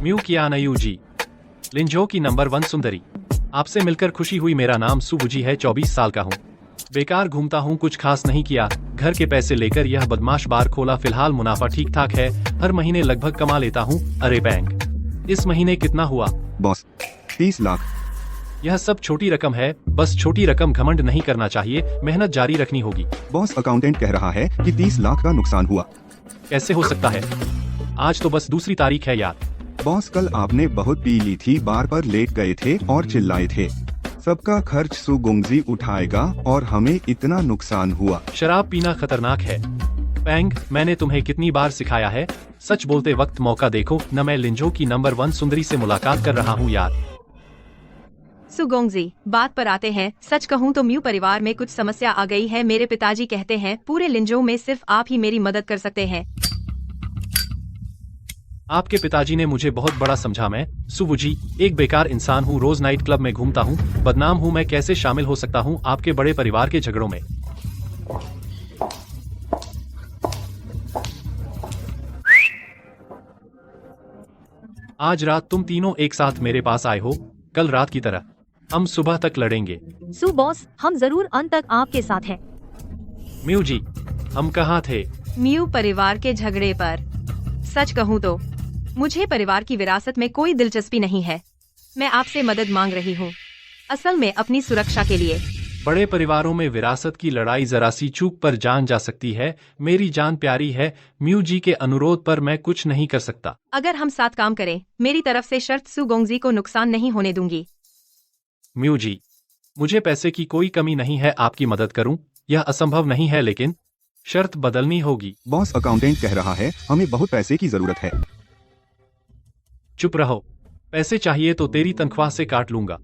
Mu कियानयू जी, लिंजो की number 1 सुंदरी। आपसे मिलकर खुशी हुई। मेरा नाम सुबुजी है, 24 साल का हूँ। बेकार घूमता हूँ, कुछ खास नहीं किया। घर के पैसे लेकर यह बदमाश बार खोला। फिलहाल मुनाफा ठीक ठाक है, हर महीने लगभग कमा लेता हूँ। अरे बैंक, इस महीने कितना हुआ? बॉस 30 लाख। यह सब छोटी रकम है, बस छोटी रकम। घमंड नहीं करना चाहिए, मेहनत जारी रखनी होगी। बॉस अकाउंटेंट कह रहा है कि 30 लाख का नुकसान हुआ। कैसे हो सकता है? आज तो बस दूसरी तारीख है यार। बॉस कल आपने बहुत पी ली थी, बार पर लेट गए थे और चिल्लाए थे। सबका खर्च सुगोंगजी उठाएगा और हमें इतना नुकसान हुआ। शराब पीना खतरनाक है पैंग, मैंने तुम्हें कितनी बार सिखाया है। सच बोलते वक्त मौका देखो न। मैं लिंजो की नंबर 1 सुंदरी से मुलाकात कर रहा हूँ यार। सुगोंगजी, बात पर आते हैं। सच कहूँ तो म्यू परिवार में कुछ समस्या आ गई है। मेरे पिताजी कहते हैं पूरे लिंजो में सिर्फ आप ही मेरी मदद कर सकते हैं। आपके पिताजी ने मुझे बहुत बड़ा समझा। मैं सुबुजी एक बेकार इंसान हूँ, रोज नाइट क्लब में घूमता हूँ, बदनाम हूँ। मैं कैसे शामिल हो सकता हूँ आपके बड़े परिवार के झगड़ों में? आज रात तुम तीनों एक साथ मेरे पास आए हो, कल रात की तरह। हम सुबह तक लड़ेंगे। सु बॉस, हम जरूर अंत तक आपके साथ हैं। म्यू जी, हम कहाँ थे? म्यू परिवार के झगड़े पर। सच कहूँ तो मुझे परिवार की विरासत में कोई दिलचस्पी नहीं है। मैं आपसे मदद मांग रही हूँ, असल में अपनी सुरक्षा के लिए। बड़े परिवारों में विरासत की लड़ाई जरा सी चूक पर जान जा सकती है। मेरी जान प्यारी है, म्यू जी के अनुरोध पर मैं कुछ नहीं कर सकता। अगर हम साथ काम करें, मेरी तरफ से शर्त सुगोंगजी को नुकसान नहीं होने दूंगी। म्यू जी, मुझे पैसे की कोई कमी नहीं है, आपकी मदद करूं यह असंभव नहीं है, लेकिन शर्त बदलनी होगी। बॉस अकाउंटेंट कह रहा है हमें बहुत पैसे की जरूरत है। चुप रहो, पैसे चाहिए तो तेरी तनख्वाह से काट लूंगा।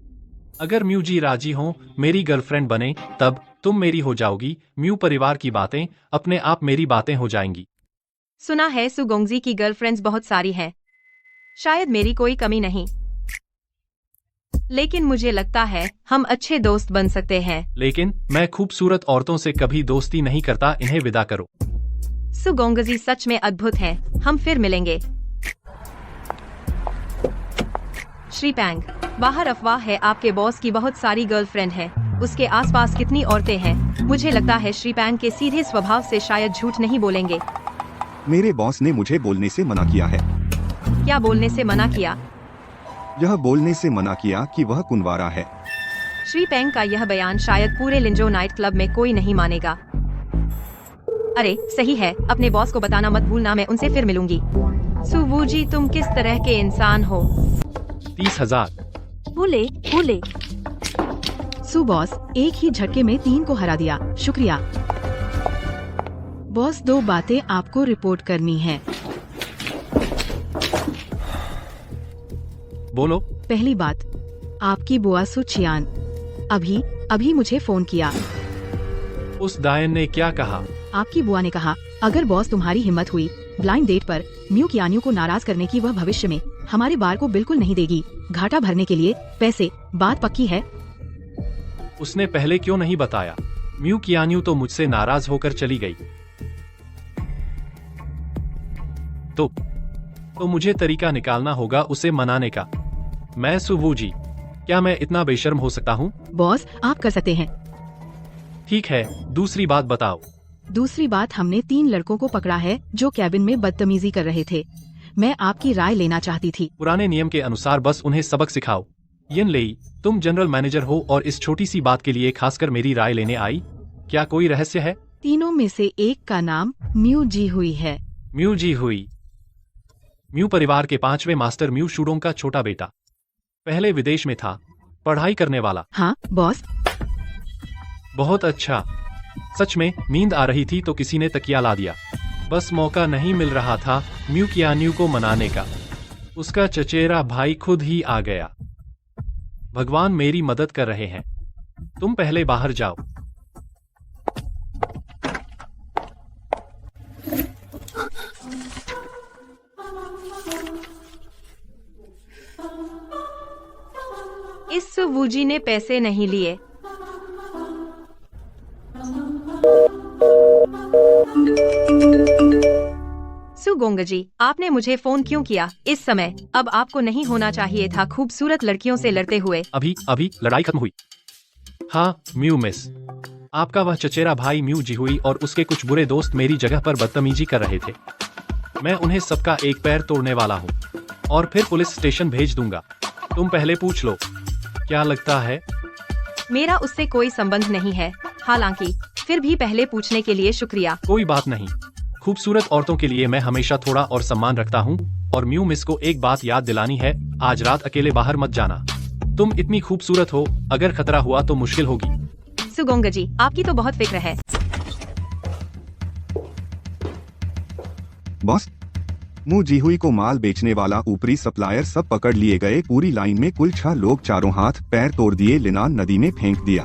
अगर म्यू जी राजी हों मेरी गर्लफ्रेंड बने, तब तुम मेरी हो जाओगी। म्यू परिवार की बातें अपने आप मेरी बातें हो जाएंगी। सुना है सुगोंगजी की गर्लफ्रेंड्स बहुत सारी हैं। शायद मेरी कोई कमी नहीं, लेकिन मुझे लगता है हम अच्छे दोस्त बन सकते हैं। लेकिन मैं खूबसूरत औरतों से कभी दोस्ती नहीं करता, इन्हें विदा करो। सुगोंगजी सच में अद्भुत हैं, हम फिर मिलेंगे। श्री पैंग, बाहर अफवाह है आपके बॉस की बहुत सारी गर्लफ्रेंड हैं। उसके आसपास कितनी औरतें हैं? मुझे लगता है श्री पैंग के सीधे स्वभाव से शायद झूठ नहीं बोलेंगे। मेरे बॉस ने मुझे बोलने से मना किया है। क्या बोलने से मना किया? यह बोलने से मना किया कि वह कुंवारा है। श्री पैंग का यह बयान शायद पूरे लिंजो नाइट क्लब में कोई नहीं मानेगा। अरे सही है, अपने बॉस को बताना मत भूलना, मैं उनसे फिर मिलूंगी। सुवूजी, तुम किस तरह के इंसान हो? 30,000। भूले भूले। सु बॉस, एक ही झटके में 3 को हरा दिया, शुक्रिया। बॉस, 2 बातें आपको रिपोर्ट करनी है। बोलो। पहली बात, आपकी बुआ सु छियान अभी मुझे फोन किया। उस डायन ने क्या कहा? आपकी बुआ ने कहा अगर बॉस तुम्हारी हिम्मत हुई ब्लाइंड डेट पर म्यू कियान्यू को नाराज करने की, वह भविष्य में हमारे बार को बिल्कुल नहीं देगी। घाटा भरने के लिए पैसे, बात पक्की है। उसने पहले क्यों नहीं बताया? म्यू कियान्यू तो मुझसे नाराज होकर चली गई। तो मुझे तरीका निकालना होगा उसे मनाने का। मैं सुवूजी, क्या मैं इतना बेशर्म हो सकता हूँ? बॉस, आप कर सकते हैं। ठीक है, दूसरी बात बताओ। दूसरी बात, हमने 3 लड़कों को पकड़ा है जो कैबिन में बदतमीजी कर रहे थे। मैं आपकी राय लेना चाहती थी। पुराने नियम के अनुसार बस उन्हें सबक सिखाओ। यिन लेई, तुम जनरल मैनेजर हो और इस छोटी सी बात के लिए खासकर मेरी राय लेने आई। क्या कोई रहस्य है? तीनों में से एक का नाम म्यू जी हुई है। म्यू जी हुई, म्यू परिवार के 5वें मास्टर म्यू शूडोंग का छोटा बेटा। पहले विदेश में था, पढ़ाई करने वाला। हाँ बॉस। बहुत अच्छा। सच में नींद आ रही थी तो किसी ने तकिया ला दिया। बस मौका नहीं मिल रहा था म्यू कियान्यू को मनाने का। उसका चचेरा भाई खुद ही आ गया। भगवान मेरी मदद कर रहे हैं। तुम पहले बाहर जाओ। इस सुवूजी ने पैसे नहीं लिए। सुगोंग जी, आपने मुझे फोन क्यों किया इस समय? अब आपको नहीं होना चाहिए था खूबसूरत लड़कियों से लड़ते हुए। अभी लड़ाई खत्म हुई। हाँ म्यू मिस, आपका वह चचेरा भाई म्यू जी हुई और उसके कुछ बुरे दोस्त मेरी जगह पर बदतमीजी कर रहे थे। मैं उन्हें सबका एक पैर तोड़ने वाला हूँ और फिर पुलिस स्टेशन भेज दूंगा। तुम पहले पूछ लो, क्या लगता है? मेरा उससे कोई संबंध नहीं है, हालांकि फिर भी पहले पूछने के लिए शुक्रिया। कोई बात नहीं, खूबसूरत औरतों के लिए मैं हमेशा थोड़ा और सम्मान रखता हूँ। और म्यू मिस को एक बात याद दिलानी है, आज रात अकेले बाहर मत जाना। तुम इतनी खूबसूरत हो, अगर खतरा हुआ तो मुश्किल होगी। सुगोंग जी, आपकी तो बहुत फिक्र है। बॉस, मू जी हुई को माल बेचने वाला ऊपरी सप्लायर सब पकड़ लिए गए। पूरी लाइन में कुल 6 लोग, चारों हाथ पैर तोड़ दिए, लिनान नदी में फेंक दिया।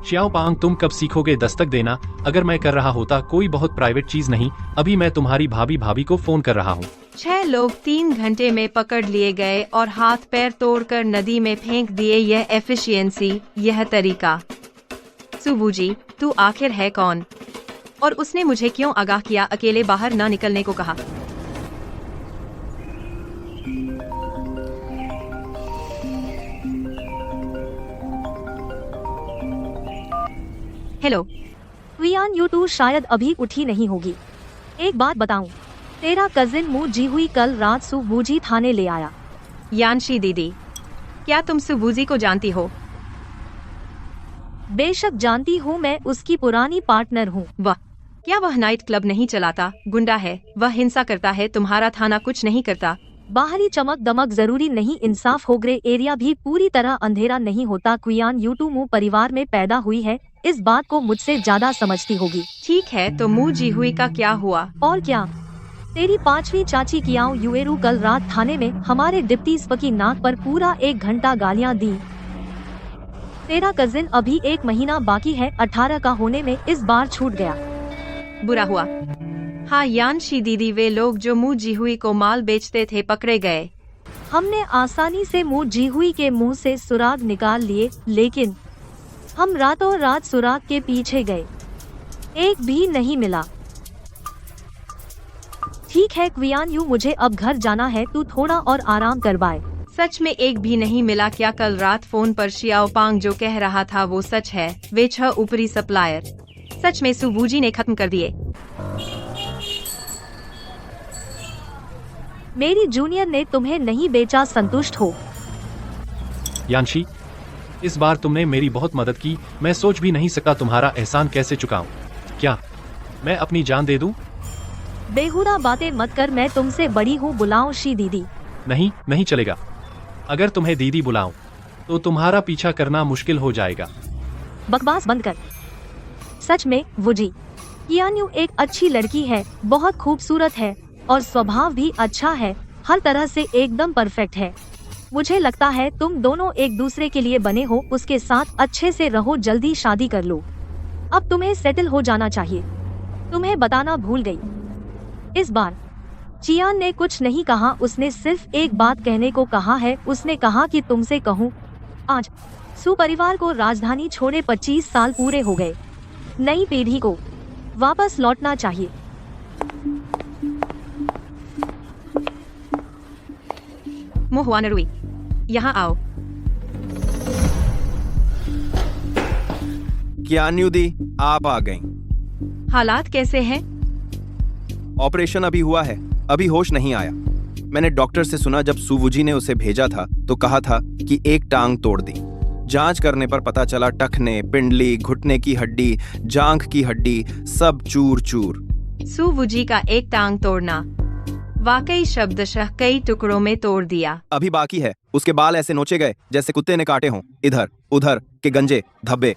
श्याओ पांग, तुम कब सीखोगे दस्तक देना? अगर मैं कर रहा होता कोई बहुत प्राइवेट चीज नहीं, अभी मैं तुम्हारी भाभी को फोन कर रहा हूँ। 6 लोग 3 घंटे में पकड़ लिए गए और हाथ पैर तोड़कर नदी में फेंक दिए। यह एफिशिएंसी, यह तरीका। सुबू जी, तू आखिर है कौन? और उसने मुझे क्यों आगाह किया, अकेले बाहर न निकलने को कहा? हेलो क्वियान यू टू शायद अभी उठी नहीं होगी। एक बात बताऊं, तेरा कजिन मू जी हुई कल रात सुबूजी थाने ले आया। यानशी दीदी, क्या तुम सुबूजी को जानती हो? बेशक जानती हूँ, मैं उसकी पुरानी पार्टनर हूँ। वाह, क्या वह नाइट क्लब नहीं चलाता? गुंडा है, वह हिंसा करता है, तुम्हारा थाना कुछ नहीं करता। बाहरी चमक दमक जरूरी नहीं, इंसाफ हो। ग्रे एरिया भी पूरी तरह अंधेरा नहीं होता। क्वियान यू टू मू परिवार में पैदा हुई है, इस बात को मुझसे ज्यादा समझती होगी। ठीक है, तो मू जी हुई का क्या हुआ? और क्या, तेरी 5वीं चाची कियाओ युएरू कल रात थाने में हमारे डिप्टी स्प की नाक पर पूरा 1 घंटा गालियां दी। तेरा कजिन अभी 1 महीना बाकी है 18 का होने में, इस बार छूट गया। बुरा हुआ। हाँ यानशी दीदी, वे लोग जो मू जी हुई को माल बेचते थे पकड़े गए। हमने आसानी से मू जी हुई के मुंह से सुराग निकाल लिए, लेकिन हम रातों रात सुराग के पीछे गए, एक भी नहीं मिला। ठीक है क्वियान यू, मुझे अब घर जाना है, तू थोड़ा और आराम कर। बाय। सच में एक भी नहीं मिला क्या? कल रात फोन पर शियाओ पांग जो कह रहा था वो सच है? वे 6 ऊपरी सप्लायर सच में सुबूजी ने खत्म कर दिए? मेरी जूनियर ने तुम्हें नहीं बेचा, संतुष्ट हो? यानशी, इस बार तुमने मेरी बहुत मदद की, मैं सोच भी नहीं सकता तुम्हारा एहसान कैसे चुकाऊं। क्या मैं अपनी जान दे दूं? बेहुदा बातें मत कर, मैं तुमसे बड़ी हूँ। बुलाओ शी दीदी। नहीं चलेगा। अगर तुम्हें दीदी बुलाऊं तो तुम्हारा पीछा करना मुश्किल हो जाएगा। बकवास बंद कर। सच में वुजी, कियान्यू एक अच्छी लड़की है, बहुत खूबसूरत है और स्वभाव भी अच्छा है, हर तरह से एकदम परफेक्ट है। मुझे लगता है तुम दोनों एक दूसरे के लिए बने हो, उसके साथ अच्छे से रहो, जल्दी शादी कर लो। अब तुम्हें सेटल हो जाना चाहिए। तुम्हें बताना भूल गई, इस बार चियान ने कुछ नहीं कहा, उसने सिर्फ एक बात कहने को कहा है। उसने कहा कि तुमसे कहूँ, आज सुपरिवार को राजधानी छोड़े 25 साल पूरे हो गए। नई पीढ़ी को वापस लौटना चाहिए। मोहवानरुई, यहाँ आओ। कियान्यू दी, आप आ गईं। हालात कैसे हैं? ऑपरेशन अभी हुआ है, अभी होश नहीं आया। मैंने डॉक्टर से सुना, जब सुवुजी ने उसे भेजा था तो कहा था कि एक टांग तोड़ दी। जांच करने पर पता चला टखने, पिंडली, घुटने की हड्डी, जांघ की हड्डी सब चूर चूर। सुवुजी का एक टांग तोड़ना वाकई शब्दशः कई टुकड़ों में तोड़ दिया। अभी बाकी है, उसके बाल ऐसे नोचे गए जैसे कुत्ते ने काटे हों, इधर उधर के गंजे धब्बे।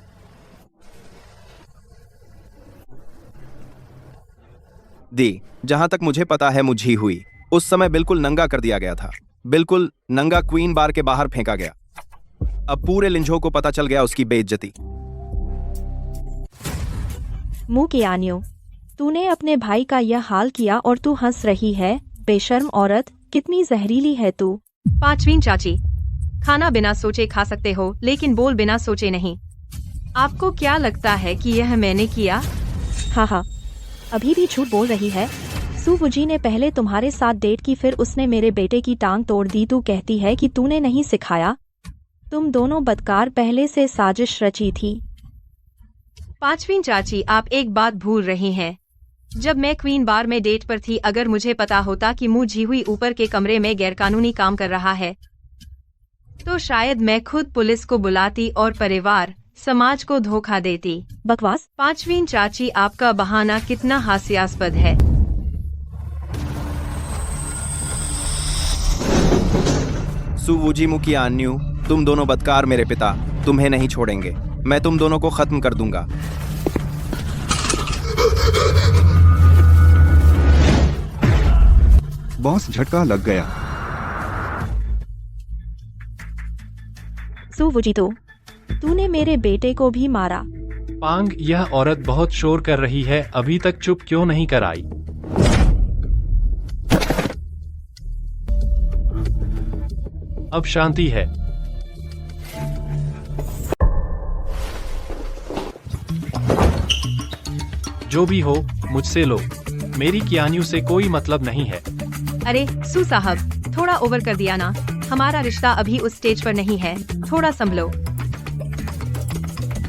दी, जहां तक मुझे पता है मुझी हुई उस समय बिल्कुल नंगा कर दिया गया था, बिल्कुल नंगा क्वीन बार के बाहर फेंका गया। अब पूरे लिंझो को पता चल गया उसकी बेइज्जती। मू कियान्यू, तूने अपने भाई का यह हाल किया और तू हंस रही है? बेशर्म औरत, कितनी जहरीली है तू। 5वीं चाची, खाना बिना सोचे खा सकते हो, लेकिन बोल बिना सोचे नहीं। आपको क्या लगता है कि यह मैंने किया? हाँ, अभी भी झूठ बोल रही है। सुवुजी ने पहले तुम्हारे साथ डेट की, फिर उसने मेरे बेटे की टांग तोड़ दी। तू कहती है कि तूने नहीं सिखाया। तुम दोनों बदकार पहले से साजिश रची थी। पांचवीं चाची, आप एक बात भूल रही हैं। जब मैं क्वीन बार में डेट पर थी, अगर मुझे पता होता कि मुँह झी ऊपर के कमरे में गैरकानूनी काम कर रहा है, तो शायद मैं खुद पुलिस को बुलाती और परिवार समाज को धोखा देती। बकवास। पांचवीं चाची, आपका बहाना कितना हास्यास्पद है। सुवुजी मुकियान्यू, तुम दोनों बदकार मेरे पिता तुम्हें नहीं छोड़ेंगे। मैं तुम दोनों को खत्म कर दूंगा। बॉस, झटका लग गया। सुवुजी, तूने मेरे बेटे को भी मारा। पांग, यह औरत बहुत शोर कर रही है, अभी तक चुप क्यों नहीं कराई? अब शांति है। जो भी हो, मुझसे लो। मेरी कियान्यू से कोई मतलब नहीं है। अरे सू साहब, थोड़ा ओवर कर दिया ना। हमारा रिश्ता अभी उस स्टेज पर नहीं है, थोड़ा संभलो।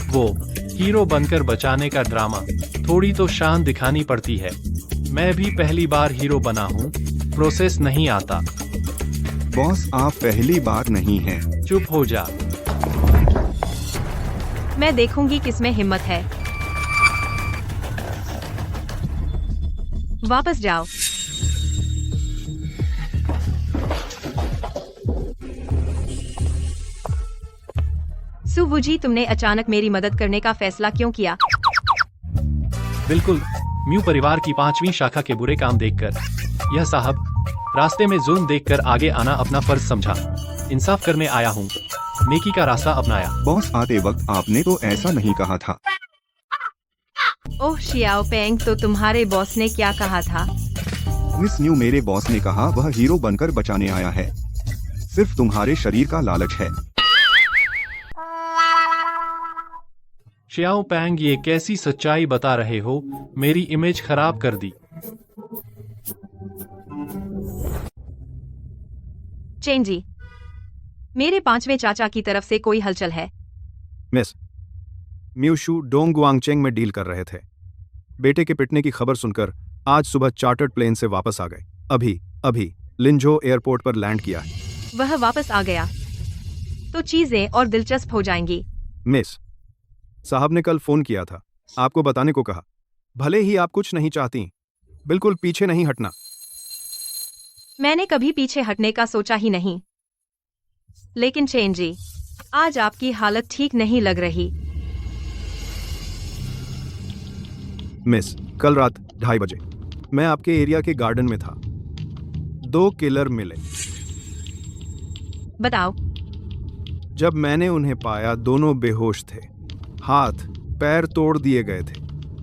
वो हीरो बनकर बचाने का ड्रामा थोड़ी तो शान दिखानी पड़ती है। मैं भी पहली बार हीरो बना हूँ, प्रोसेस नहीं आता। बॉस, आप पहली बार नहीं हैं। चुप हो जा। मैं देखूंगी किसमें हिम्मत है। वापस जाओ। सुवुजी, तुमने अचानक मेरी मदद करने का फैसला क्यों किया? बिल्कुल, म्यू परिवार की पांचवी शाखा के बुरे काम देखकर यह साहब रास्ते में जुल्म देखकर आगे आना अपना फर्ज समझा। इंसाफ करने आया हूँ, नेकी का रास्ता अपनाया। बॉस, आते वक्त आपने तो ऐसा नहीं कहा था। ओह शियाओ पेंग, तो तुम्हारे बॉस ने क्या कहा था? मिस न्यू, मेरे बॉस ने कहा वह हीरो बनकर बचाने आया है। सिर्फ तुम्हारे शरीर का लालच है। शियाओ पैंग, ये कैसी सच्चाई बता रहे हो? मेरी इमेज खराब कर दी। चेन जी, मेरे पांचवें चाचा की तरफ से कोई हलचल है? मिस, म्यूशु डोंगवांगचेंग में डील कर रहे थे। बेटे के पिटने की खबर सुनकर आज सुबह चार्टर्ड प्लेन से वापस आ गए। अभी लिंझो एयरपोर्ट पर लैंड किया है। वह वापस आ गया तो चीजें और दिलचस्प हो जाएंगी। मिस, साहब ने कल फोन किया था, आपको बताने को कहा। भले ही आप कुछ नहीं चाहती, बिल्कुल पीछे नहीं हटना। मैंने कभी पीछे हटने का सोचा ही नहीं। लेकिन चेन जी, आज आपकी हालत ठीक नहीं लग रही। मिस, कल रात 2:30 बजे मैं आपके एरिया के गार्डन में था। 2 किलर मिले। बताओ। जब मैंने उन्हें पाया, दोनों बेहोश थे, हाथ पैर तोड़ दिए गए थे,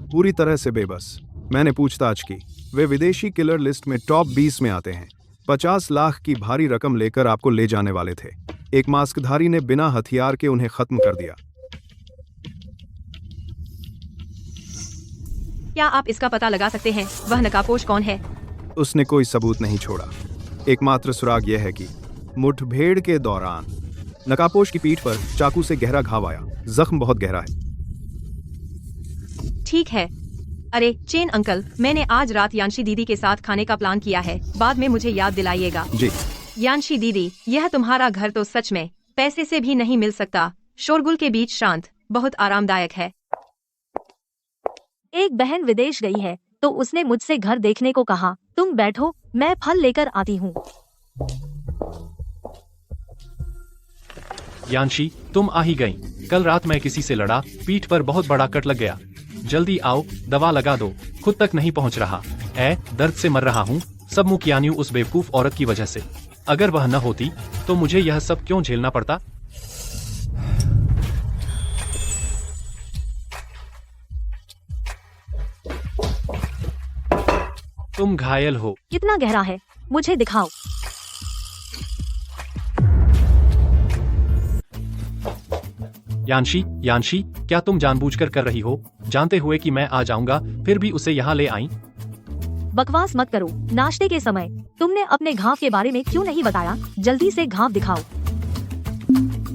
पूरी तरह से बेबस। मैंने पूछताछ की, वे विदेशी किलर लिस्ट में टॉप 20 में आते हैं। 50 लाख की भारी रकम लेकर आपको ले जाने वाले थे। एक मास्कधारी ने बिना हथियार के उन्हें खत्म कर दिया। क्या आप इसका पता लगा सकते हैं वह नकाबपोश कौन है? उसने कोई सबूत नहीं छोड़ा। एकमात्र सुराग यह है कि मुठभेड़ के दौरान नकाबपोश की पीठ पर चाकू से गहरा घाव आया। जख्म बहुत गहरा है। ठीक है। अरे चेन अंकल, मैंने आज रात यानशी दीदी के साथ खाने का प्लान किया है, बाद में मुझे याद दिलाइएगा। जी। यानशी दीदी, यह तुम्हारा घर तो सच में पैसे से भी नहीं मिल सकता। शोरगुल के बीच शांत, बहुत आरामदायक है। एक बहन विदेश गई है तो उसने मुझसे घर देखने को कहा। तुम बैठो, मैं फल लेकर आती हूँ। यानशी, तुम आ ही गई। कल रात मैं किसी से लड़ा, पीठ पर बहुत बड़ा कट लग गया। जल्दी आओ, दवा लगा दो, खुद तक नहीं पहुंच रहा। दर्द से मर रहा हूँ। सब मुकियान्यू उस बेवकूफ औरत की वजह से। अगर वह न होती तो मुझे यह सब क्यों झेलना पड़ता? तुम घायल हो। कितना गहरा है, मुझे दिखाओ। यानशी, क्या तुम जानबूझकर कर रही हो, जानते हुए कि मैं आ जाऊंगा, फिर भी उसे यहाँ ले आई? बकवास मत करो। नाश्ते के समय तुमने अपने घाव के बारे में क्यों नहीं बताया? जल्दी से घाव दिखाओ।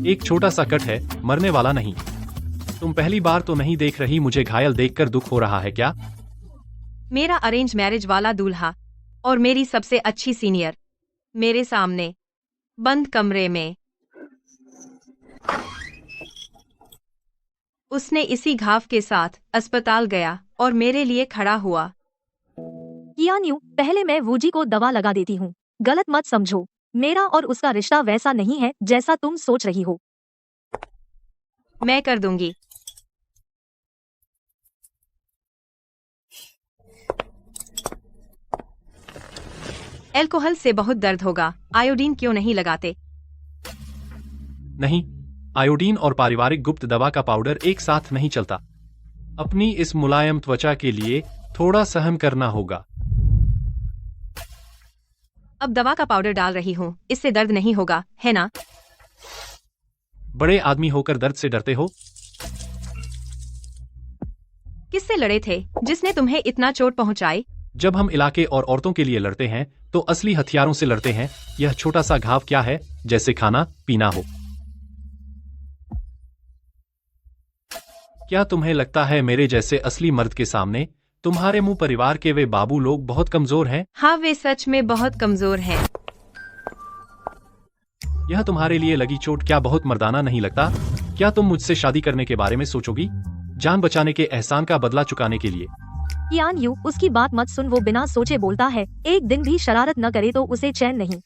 एक छोटा सा कट है, मरने वाला नहीं। तुम पहली बार तो नहीं देख रही, मुझे घायल देखकर दुख हो रहा है क्या? मेरा अरेंज मैरिज वाला दूल्हा और मेरी सबसे अच्छी सीनियर मेरे सामने बंद कमरे में। उसने इसी घाव के साथ अस्पताल गया और मेरे लिए खड़ा हुआ। कियान यू, पहले मैं वूजी को दवा लगा देती हूँ। गलत मत समझो, मेरा और उसका रिश्ता वैसा नहीं है जैसा तुम सोच रही हो। मैं कर दूंगी। अल्कोहल से बहुत दर्द होगा, आयोडीन क्यों नहीं लगाते? नहीं, आयोडीन और पारिवारिक गुप्त दवा का पाउडर एक साथ नहीं चलता। अपनी इस मुलायम त्वचा के लिए थोड़ा सहन करना होगा। अब दवा का पाउडर डाल रही हूँ, इससे दर्द नहीं होगा, है ना? बड़े आदमी होकर दर्द से डरते हो? किससे लड़े थे जिसने तुम्हें इतना चोट पहुंचाई? जब हम इलाके और औरतों के लिए लड़ते हैं तो असली हथियारों से लड़ते हैं। यह छोटा सा घाव क्या है, जैसे खाना पीना हो। क्या तुम्हें लगता है मेरे जैसे असली मर्द के सामने तुम्हारे मुंह परिवार के वे बाबू लोग बहुत कमजोर हैं? हाँ, वे सच में बहुत कमजोर हैं। यह तुम्हारे लिए लगी चोट क्या बहुत मर्दाना नहीं लगता? क्या तुम मुझसे शादी करने के बारे में सोचोगी, जान बचाने के एहसान का बदला चुकाने के लिए? कियान यू, उसकी बात मत सुन, वो बिना सोचे बोलता है। एक दिन भी शरारत न करे तो उसे चैन नहीं।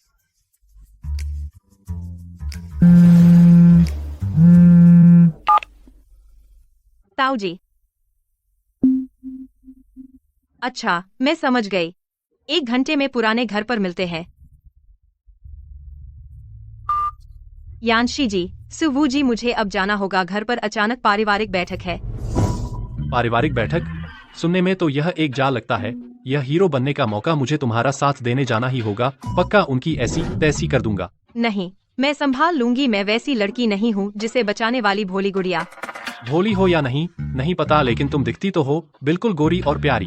ताऊ जी, अच्छा मैं समझ गई। 1 घंटे में पुराने घर पर मिलते हैं। यानशी जी, सुवू जी, मुझे अब जाना होगा, घर पर अचानक पारिवारिक बैठक है। पारिवारिक बैठक? सुनने में तो यह एक जाल लगता है। यह हीरो बनने का मौका, मुझे तुम्हारा साथ देने जाना ही होगा। पक्का उनकी ऐसी तैसी कर दूंगा। नहीं, मैं संभाल लूंगी। मैं वैसी लड़की नहीं हूँ जिसे बचाने वाली भोली गुड़िया। भोली हो या नहीं पता, लेकिन तुम दिखती तो हो बिल्कुल गोरी और प्यारी।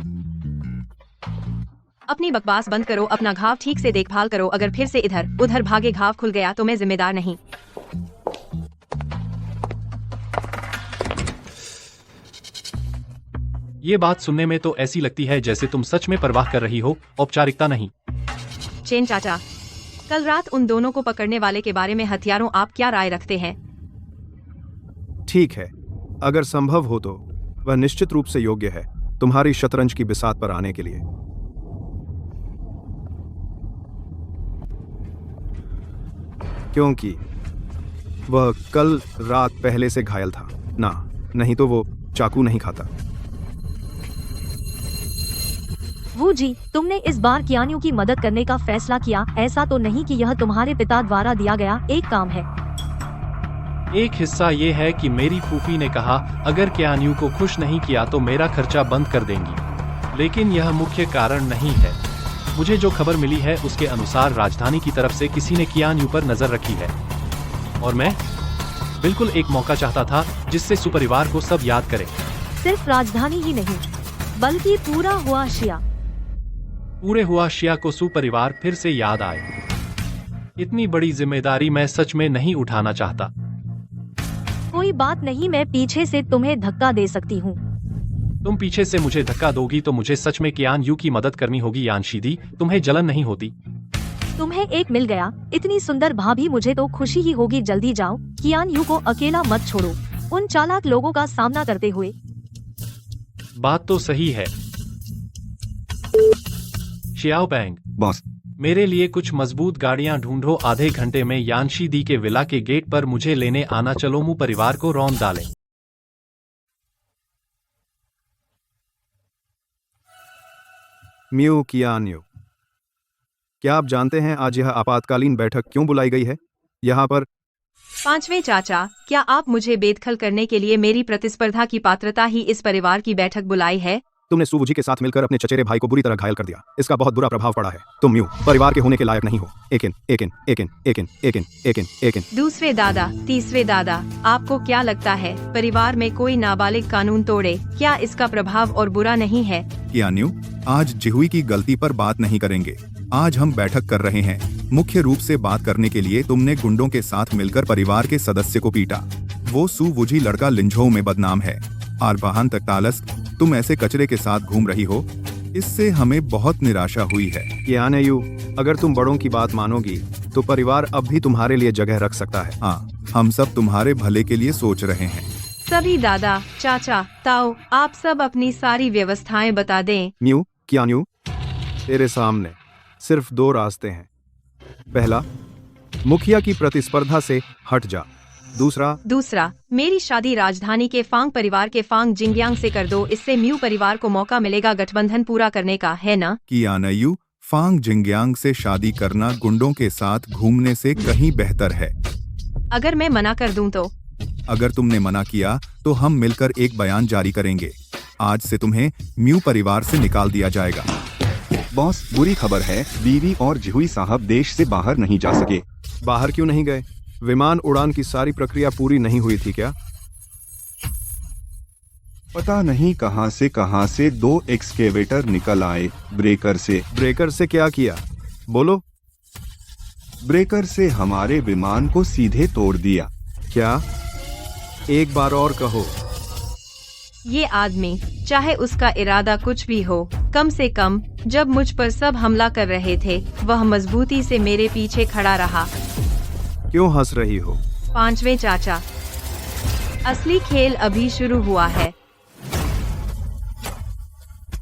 अपनी बकवास बंद करो, अपना घाव ठीक से देखभाल करो। अगर फिर से इधर उधर भागे घाव खुल गया तो मैं जिम्मेदार नहीं। ये बात सुनने में तो ऐसी लगती है जैसे तुम सच में परवाह कर रही हो, औपचारिकता नहीं। चेन चाचा, कल रात उन दोनों को पकड़ने वाले के बारे में हथियारों आप क्या राय रखते हैं? ठीक है, अगर संभव हो तो वह निश्चित रूप से योग्य है तुम्हारी शतरंज की बिसात पर आने के लिए। क्योंकि वह कल रात पहले से घायल था ना, नहीं तो वो चाकू नहीं खाता। वू जी, तुमने इस बार कियान यू की मदद करने का फैसला किया। ऐसा तो नहीं कि यह तुम्हारे पिता द्वारा दिया गया एक काम है? एक हिस्सा ये है कि मेरी फूफी ने कहा अगर कियान्यू को खुश नहीं किया तो मेरा खर्चा बंद कर देंगी, लेकिन यह मुख्य कारण नहीं है। मुझे जो खबर मिली है उसके अनुसार राजधानी की तरफ से किसी ने कियान्यू पर नजर रखी है, और मैं बिल्कुल एक मौका चाहता था जिससे सुपरिवार को सब याद करें। सिर्फ राजधानी ही नहीं बल्कि पूरा हुआ शिया। पूरे हुआ शिया को सुपरिवार फिर से याद आए। इतनी बड़ी जिम्मेदारी मैं सच में नहीं उठाना चाहता। कोई बात नहीं, मैं पीछे से तुम्हें धक्का दे सकती हूँ। तुम पीछे से मुझे धक्का दोगी तो मुझे सच में कियान-यू की मदद करनी होगी। यानशीदी, तुम्हें जलन नहीं होती? तुम्हें एक मिल गया, इतनी सुंदर भाभी, मुझे तो खुशी ही होगी। जल्दी जाओ, कियान यू को अकेला मत छोड़ो उन चालाक लोगों का सामना करते हुए। बात तो सही है। शियाओपेंग, बॉस, मेरे लिए कुछ मजबूत गाड़ियां ढूंढो। आधे घंटे में यानशीदी के विला के गेट पर मुझे लेने आना। चलो, मुंह परिवार को रौंद डालें। म्यू कियान्यू, क्या आप जानते हैं आज यह आपातकालीन बैठक क्यों बुलाई गई है? यहाँ पर 5वें चाचा, क्या आप मुझे बेदखल करने के लिए मेरी प्रतिस्पर्धा की पात्रता ही इस परिवार की बैठक बुलाई है? तुमने सुवुजी के साथ मिलकर अपने चचेरे भाई को बुरी तरह घायल कर दिया। इसका बहुत बुरा प्रभाव पड़ा है। तुम म्यू परिवार के होने के लायक नहीं हो। Eakin Eakin Eakin Eakin Eakin Eakin Eakin. दूसरे दादा, तीसरे दादा, आपको क्या लगता है परिवार में कोई नाबालिग कानून तोड़े, क्या इसका प्रभाव और बुरा नहीं है? कियान्यू, आज जिहुई की गलती पर बात नहीं करेंगे। आज हम बैठक कर रहे हैं। मुख्य रूप से बात करने के लिए तुमने गुंडों के साथ मिलकर परिवार के सदस्य को पीटा। वो सुवुजी लड़का लिंझोउ में बदनाम है। और बहान तक तालस, तुम ऐसे कचरे के साथ घूम रही हो, इससे हमें बहुत निराशा हुई है। कियानयू, अगर तुम बड़ों की बात मानोगी तो परिवार अब भी तुम्हारे लिए जगह रख सकता है। हाँ, हम सब तुम्हारे भले के लिए सोच रहे हैं। सभी दादा, चाचा, ताऊ, आप सब अपनी सारी व्यवस्थाएं बता दें। म्यू, कियानयू, तेरे सामने सिर्फ 2 रास्ते हैं। पहला, मुखिया की प्रतिस्पर्धा से हट जा। दूसरा, मेरी शादी राजधानी के फांग परिवार के फांग जिंगयांग से कर दो। इससे म्यू परिवार को मौका मिलेगा गठबंधन पूरा करने का, है ना? कियानयू, फांग जिंगयांग से शादी करना गुंडों के साथ घूमने से कहीं बेहतर है। अगर मैं मना कर दूं तो? अगर तुमने मना किया तो हम मिलकर एक बयान जारी करेंगे। आज से तुम्हें म्यू परिवार से निकाल दिया जाएगा। बॉस, बुरी खबर है, बीवी और जिहुई साहब देश से बाहर नहीं जा सके। बाहर क्यों नहीं गए? विमान उड़ान की सारी प्रक्रिया पूरी नहीं हुई थी क्या? पता नहीं कहां से 2 एक्सकेवेटर निकल आए ब्रेकर से। ब्रेकर से क्या किया? बोलो। ब्रेकर से हमारे विमान को सीधे तोड़ दिया। क्या? एक बार और कहो। ये आदमी, चाहे उसका इरादा कुछ भी हो, कम से कम जब मुझ पर सब हमला कर रहे थे, वह मजबूती से मेरे पीछे खड़ा रहा। क्यों हंस रही हो? 5वें चाचा, असली खेल अभी शुरू हुआ है।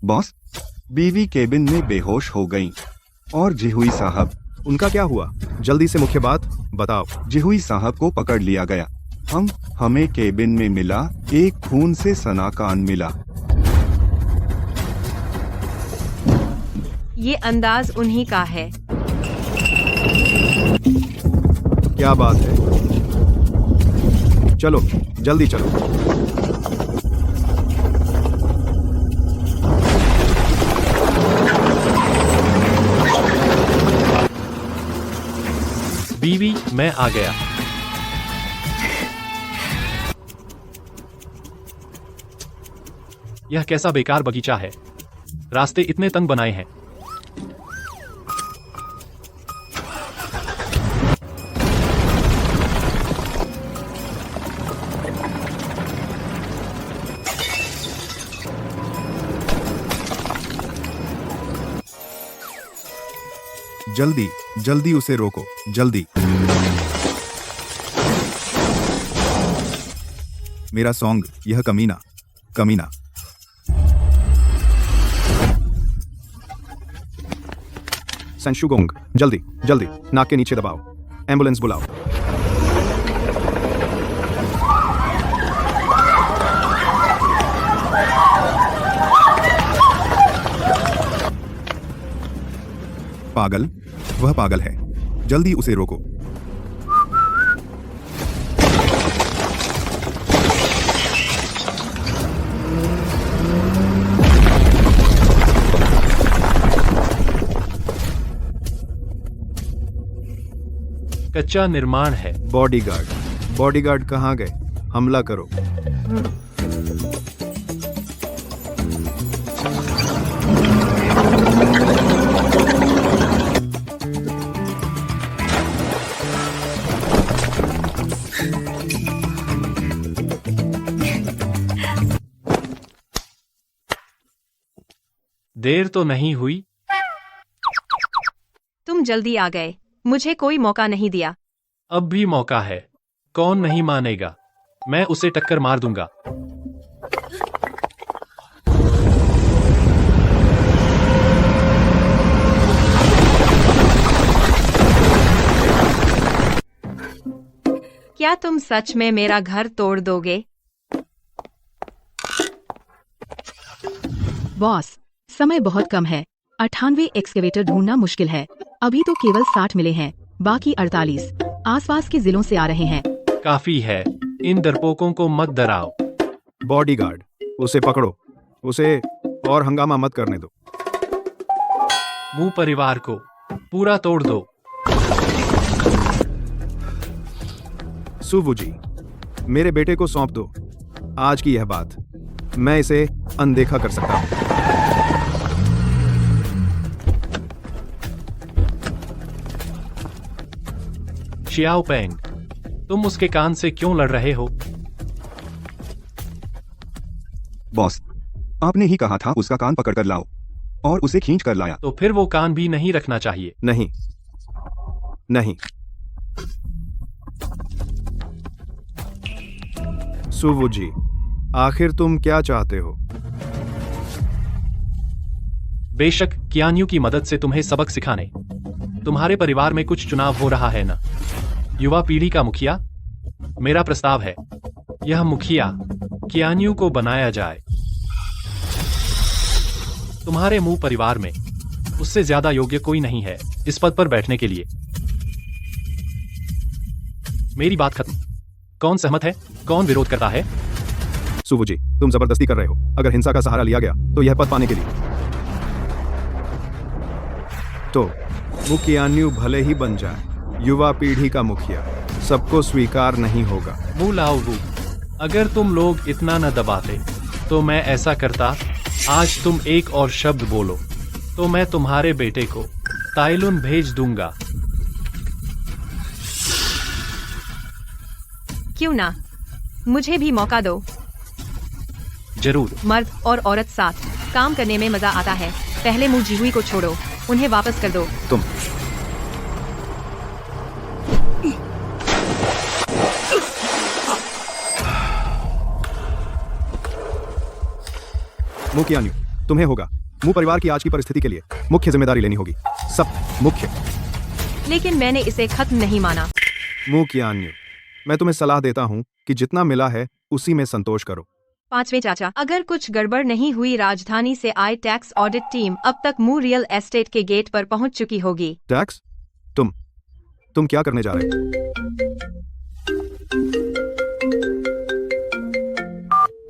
बॉस, बीवी केबिन में बेहोश हो गईं। और जिहुई साहब? उनका क्या हुआ? जल्दी से मुख्य बात बताओ। जिहुई साहब को पकड़ लिया गया। हमें केबिन में मिला एक खून से सना कान मिला। ये अंदाज उन्हीं का है। क्या बात है? चलो, जल्दी चलो। बीवी, मैं आ गया। यह कैसा बेकार बगीचा है। रास्ते इतने तंग बनाए हैं। जल्दी जल्दी उसे रोको, जल्दी। मेरा सॉन्ग, यह कमीना कमीना। संशुगोंग, जल्दी जल्दी नाक के नीचे दबाओ। एम्बुलेंस बुलाओ। पागल, वह पागल है। जल्दी उसे रोको। कच्चा निर्माण है। बॉडीगार्ड कहाँ गए? हमला करो। देर तो नहीं हुई? तुम जल्दी आ गए, मुझे कोई मौका नहीं दिया। अब भी मौका है। कौन नहीं मानेगा? मैं उसे टक्कर मार दूंगा। क्या तुम सच में मेरा घर तोड़ दोगे? बॉस, समय बहुत कम है। 98 एक्सकेवेटर ढूंढना मुश्किल है। अभी तो केवल 60 मिले हैं, बाकी 48 आसपास के जिलों से आ रहे हैं। काफी है। इन डरपोकों को मत डराओ। बॉडीगार्ड, उसे पकड़ो। और हंगामा मत करने दो। मू परिवार को पूरा तोड़ दो। सुवुजी, मेरे बेटे को सौंप दो। आज की यह बात मैं इसे अनदेखा कर सकता हूं। शियाओ पेंग, तुम उसके कान से क्यों लड़ रहे हो? बॉस, आपने ही कहा था उसका कान पकड़ कर लाओ, और उसे खींच कर लाया। तो फिर वो कान भी नहीं रखना चाहिए। नहीं नहीं, सुवुजी, आखिर तुम क्या चाहते हो? बेशक कियान्यू की मदद से तुम्हें सबक सिखाने। तुम्हारे परिवार में कुछ चुनाव हो रहा है ना? युवा पीढ़ी का मुखिया? मेरा प्रस्ताव है, यह मुखिया कियान्यू को बनाया जाए। तुम्हारे मुंह परिवार में उससे ज्यादा योग्य कोई नहीं है इस पद पर बैठने के लिए। मेरी बात खत्म। कौन सहमत है, कौन विरोध करता है? सुवुजी, तुम जबरदस्ती कर रहे हो। अगर हिंसा का सहारा लिया गया तो यह पद पाने के लिए तो वो कियान्यू भले ही बन जाए युवा पीढ़ी का मुखिया, सबको स्वीकार नहीं होगा। मुंह लाओ वू, अगर तुम लोग इतना न दबाते तो मैं ऐसा करता। आज तुम एक और शब्द बोलो तो मैं तुम्हारे बेटे को ताइलुन भेज दूंगा। क्यों ना, मुझे भी मौका दो। जरूर। मर्द और औरत साथ काम करने में मजा आता है। पहले मू जीहुई को छोड़ो, उन्हें वापस कर दो। तुम मु कियान्यू, तुम्हें होगा मु परिवार की आज की परिस्थिति के लिए मुख्य जिम्मेदारी लेनी होगी। सब मुख्य। लेकिन मैंने इसे खत्म नहीं माना। मु कियान्यू, मैं तुम्हें सलाह देता हूं कि जितना मिला है उसी में संतोष करो। पांचवें चाचा, अगर कुछ गड़बड़ नहीं हुई राजधानी से आई टैक्स ऑडिट टीम अब तक मू रियल एस्टेट के गेट पर पहुंच चुकी होगी। टैक्स? तुम क्या करने जा रहे हो?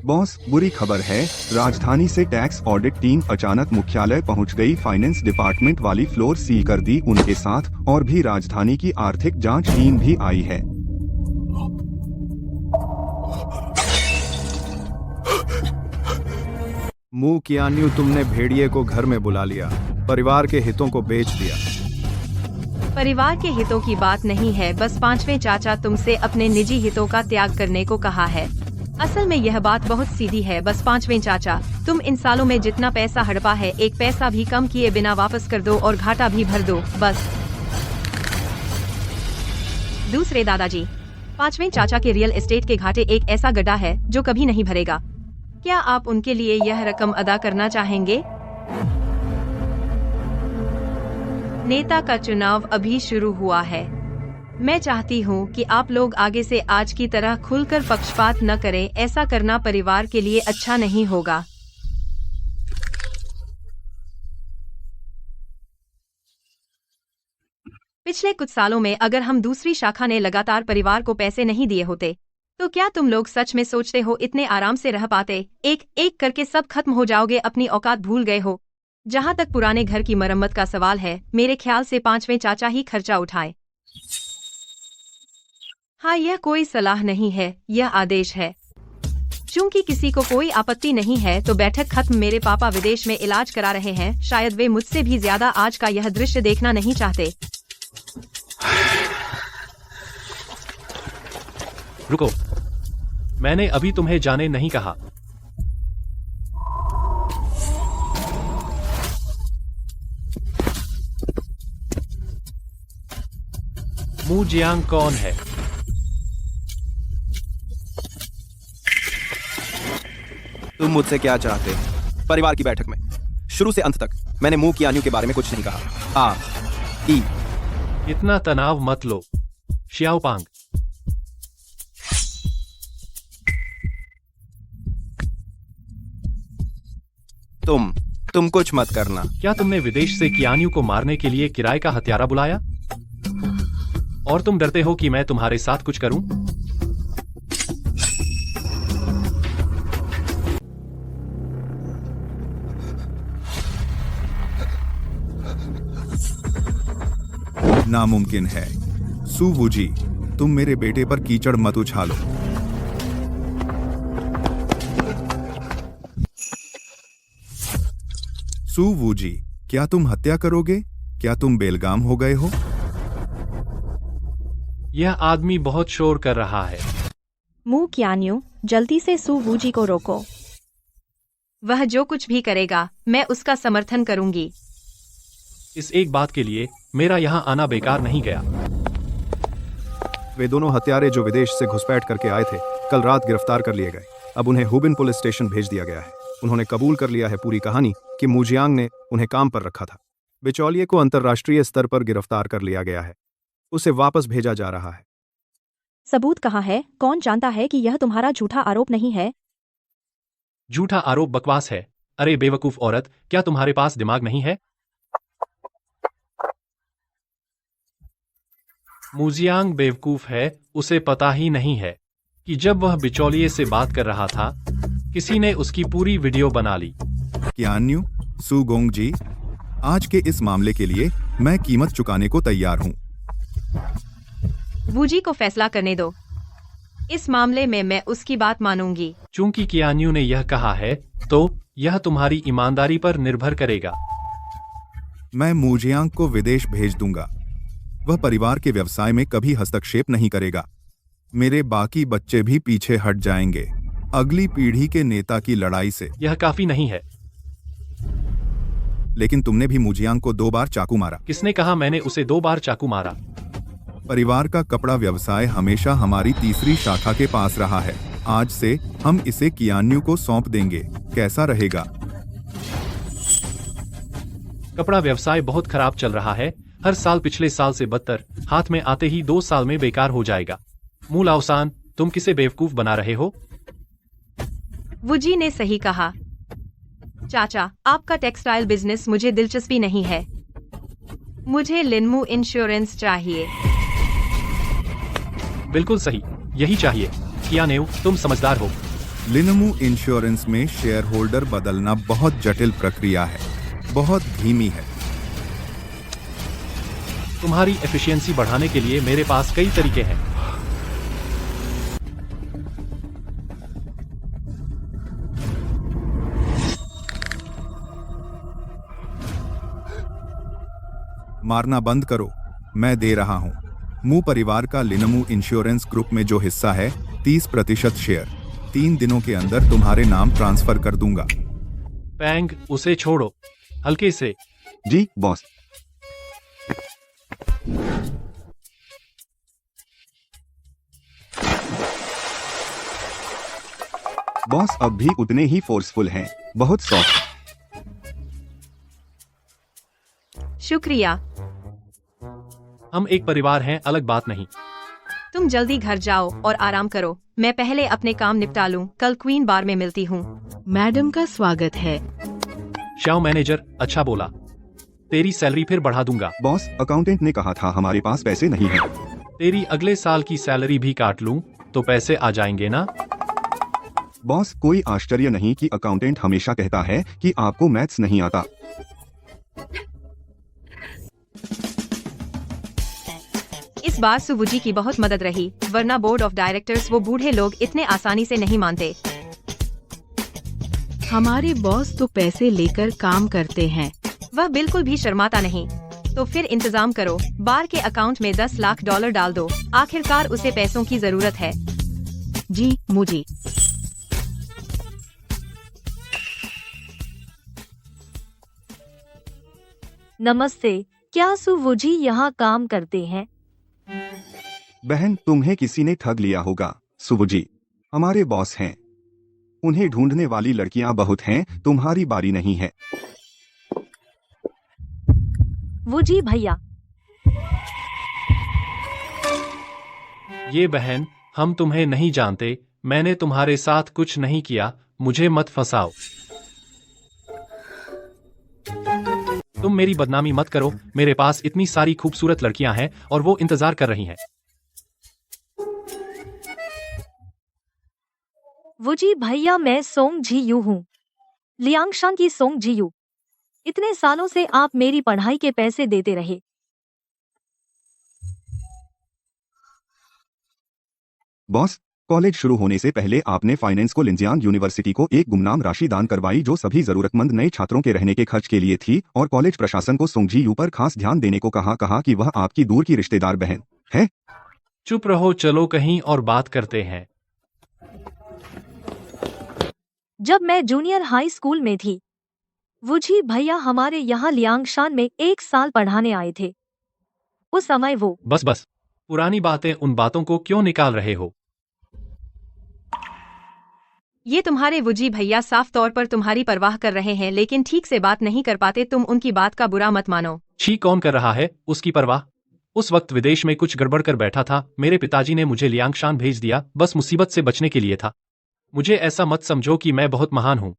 बॉस, बुरी खबर है, राजधानी से टैक्स ऑडिट टीम अचानक मुख्यालय पहुंच गई। फाइनेंस डिपार्टमेंट वाली फ्लोर सील कर दी उनके साथ, और भी राजधानी की आर्थिक जांच टीम भी आई है। मु कियान्यू, तुमने भेड़िए को घर में बुला लिया, परिवार के हितों को बेच दिया। परिवार के हितों की बात नहीं है, बस पांचवें चाचा तुमसे अपने निजी हितों का त्याग करने को कहा है। असल में यह बात बहुत सीधी है। बस पांचवें चाचा, तुम इन सालों में जितना पैसा हड़पा है एक पैसा भी कम किए बिना वापस कर दो और घाटा भी भर दो, बस। दूसरे दादाजी, पांचवें चाचा के रियल एस्टेट के घाटे एक ऐसा गड्ढा है जो कभी नहीं भरेगा। क्या आप उनके लिए यह रकम अदा करना चाहेंगे? नेता का चुनाव अभी शुरू हुआ है। मैं चाहती हूँ कि आप लोग आगे से आज की तरह खुलकर पक्षपात न करें। ऐसा करना परिवार के लिए अच्छा नहीं होगा। पिछले कुछ सालों में अगर हम दूसरी शाखा ने लगातार परिवार को पैसे नहीं दिए होते तो क्या तुम लोग सच में सोचते हो इतने आराम से रह पाते? एक एक करके सब खत्म हो जाओगे, अपनी औकात भूल गए हो। जहाँ तक पुराने घर की मरम्मत का सवाल है, मेरे ख्याल से पांचवें चाचा ही खर्चा उठाए। हाँ, यह कोई सलाह नहीं है, यह आदेश है। चूंकि किसी को कोई आपत्ति नहीं है तो बैठक खत्म। मेरे पापा विदेश में इलाज करा रहे हैं। शायद वे मुझसे भी ज्यादा आज का यह दृश्य देखना नहीं चाहते। रुको, मैंने अभी तुम्हें जाने नहीं कहा। मू जियांग कौन है? तुम मुझसे क्या चाहते? परिवार की बैठक में शुरू से अंत तक मैंने मु कियान्यू के बारे में कुछ नहीं कहा। इतना तनाव मत लो, शियाओपांग। तुम कुछ मत करना। क्या तुमने विदेश से कियान्यू को मारने के लिए किराए का हत्यारा बुलाया? और तुम डरते हो कि मैं तुम्हारे साथ कुछ करूं? नामुमकिन है। सू वूजी, तुम मेरे बेटे पर कीचड़ मत उछालो। सू वूजी, क्या तुम हत्या करोगे? क्या तुम बेलगाम हो गए हो? यह आदमी बहुत शोर कर रहा है। मू क्यान्यू, जल्दी से सू वूजी को रोको। वह जो कुछ भी करेगा मैं उसका समर्थन करूंगी। इस एक बात के लिए मेरा यहाँ आना बेकार नहीं गया। वे दोनों हत्यारे जो विदेश से घुसपैठ करके आए थे कल रात गिरफ्तार कर लिए गए। अब उन्हें हुबिन पुलिस स्टेशन भेज दिया गया है। उन्होंने कबूल कर लिया है पूरी कहानी कि मुजियांग ने उन्हें काम पर रखा था। बिचौलिए को अंतर्राष्ट्रीय स्तर पर गिरफ्तार कर लिया गया है। उसे वापस भेजा जा रहा है। सबूत कहाँ है? कौन जानता है कि यह तुम्हारा झूठा आरोप नहीं है? झूठा आरोप बकवास है। अरे बेवकूफ औरत, क्या तुम्हारे पास दिमाग नहीं है? मुजियांग बेवकूफ है। उसे पता ही नहीं है कि जब वह बिचौलिए से बात कर रहा था किसी ने उसकी पूरी वीडियो बना ली। क्यान्यू, सू गोंग जी, आज के इस मामले के लिए मैं कीमत चुकाने को तैयार हूँ। वूजी को फैसला करने दो। इस मामले में मैं उसकी बात मानूंगी। चूंकि कियान्यू ने यह कहा है तो यह तुम्हारी ईमानदारी पर निर्भर करेगा। मैं मुजियांग को विदेश भेज दूंगा। वह परिवार के व्यवसाय में कभी हस्तक्षेप नहीं करेगा। मेरे बाकी बच्चे भी पीछे हट जाएंगे अगली पीढ़ी के नेता की लड़ाई से। यह काफी नहीं है। लेकिन तुमने भी मुजियांग को 2 बार चाकू मारा। किसने कहा मैंने उसे 2 बार चाकू मारा? परिवार का कपड़ा व्यवसाय हमेशा हमारी तीसरी शाखा के पास रहा है। आज से हम इसे कियान्यू को सौंप देंगे। कैसा रहेगा? कपड़ा व्यवसाय बहुत खराब चल रहा है। हर साल पिछले साल से बदतर। हाथ में आते ही 2 साल में बेकार हो जाएगा। मूल अवसान, तुम किसे बेवकूफ बना रहे हो? वूजी ने सही कहा। चाचा, आपका टेक्सटाइल बिजनेस मुझे दिलचस्पी नहीं है। मुझे लिनमू इंश्योरेंस चाहिए। बिल्कुल सही, यही चाहिए। कियान्यू, तुम समझदार हो। लिनमू इंश्योरेंस में शेयर होल्डर बदलना बहुत जटिल प्रक्रिया है, बहुत धीमी है। तुम्हारी एफिशिएंसी बढ़ाने के लिए मेरे पास कई तरीके हैं। मारना बंद करो, मैं दे रहा हूं। मू परिवार का लिनमू इंश्योरेंस ग्रुप में जो हिस्सा है 30% शेयर 3 दिनों के अंदर तुम्हारे नाम ट्रांसफर कर दूंगा। पैंग, उसे छोड़ो। हल्के से। जी बॉस। बॉस अब भी उतने ही फोर्सफुल हैं, बहुत सॉफ्ट। शुक्रिया। हम एक परिवार हैं, अलग बात नहीं। तुम जल्दी घर जाओ और आराम करो। मैं पहले अपने काम निपटा लूं। कल क्वीन बार में मिलती हूँ। मैडम का स्वागत है। श्याओ मैनेजर, अच्छा बोला। तेरी सैलरी फिर बढ़ा दूंगा। बॉस, अकाउंटेंट ने कहा था हमारे पास पैसे नहीं हैं। तेरी अगले साल की सैलरी भी काट लूं तो पैसे आ जाएंगे ना? बॉस, कोई आश्चर्य नहीं कि अकाउंटेंट हमेशा कहता है कि आपको मैथ्स नहीं आता। इस बार सुवुजी की बहुत मदद रही, वरना बोर्ड ऑफ डायरेक्टर्स वो बूढ़े लोग इतने आसानी से नहीं मानते। हमारे बॉस तो पैसे लेकर काम करते हैं। वह बिल्कुल भी शर्माता नहीं। तो फिर इंतजाम करो, बार के अकाउंट में $10 लाख डाल दो। आखिरकार उसे पैसों की जरूरत है। जी मुझे। नमस्ते, क्या सुवुजी यहाँ काम करते हैं? बहन, तुम्हें किसी ने ठग लिया होगा। सुवुजी हमारे बॉस हैं। उन्हें ढूंढने वाली लड़कियां बहुत हैं, तुम्हारी बारी नहीं है। वुजी भैया, ये बहन, हम तुम्हें नहीं जानते। मैंने तुम्हारे साथ कुछ नहीं किया। मुझे मत फंसाओ। तुम मेरी बदनामी मत करो। मेरे पास इतनी सारी खूबसूरत लड़कियां हैं और वो इंतजार कर रही हैं। वुजी भैया, मैं सोंग जी यू हूँ, लियांगशान की सोंग जी यू। इतने सालों से आप मेरी पढ़ाई के पैसे देते रहे। बॉस, कॉलेज शुरू होने से पहले आपने फाइनेंस को लिंजियांग यूनिवर्सिटी को एक गुमनाम राशि दान करवाई जो सभी जरूरतमंद नए छात्रों के रहने के खर्च के लिए थी, और कॉलेज प्रशासन को सोंग जी यू पर खास ध्यान देने को कहा कि वह आपकी दूर की रिश्तेदार बहन है। चुप रहो, चलो कहीं और बात करते हैं। जब मैं जूनियर हाई स्कूल में थी, वुजी भैया हमारे यहाँ लियांगशान में 1 साल पढ़ाने आए थे। उस समय वो बस पुरानी बातें, उन बातों को क्यों निकाल रहे हो? ये तुम्हारे वुजी भैया साफ तौर पर तुम्हारी परवाह कर रहे हैं, लेकिन ठीक से बात नहीं कर पाते। तुम उनकी बात का बुरा मत मानो। छी, कौन कर रहा है उसकी परवाह? उस वक्त विदेश में कुछ गड़बड़ कर बैठा था। मेरे पिताजी ने मुझे लियांगशान भेज दिया, बस मुसीबत से बचने के लिए था। मुझे ऐसा मत समझो कि मैं बहुत महान हूँ।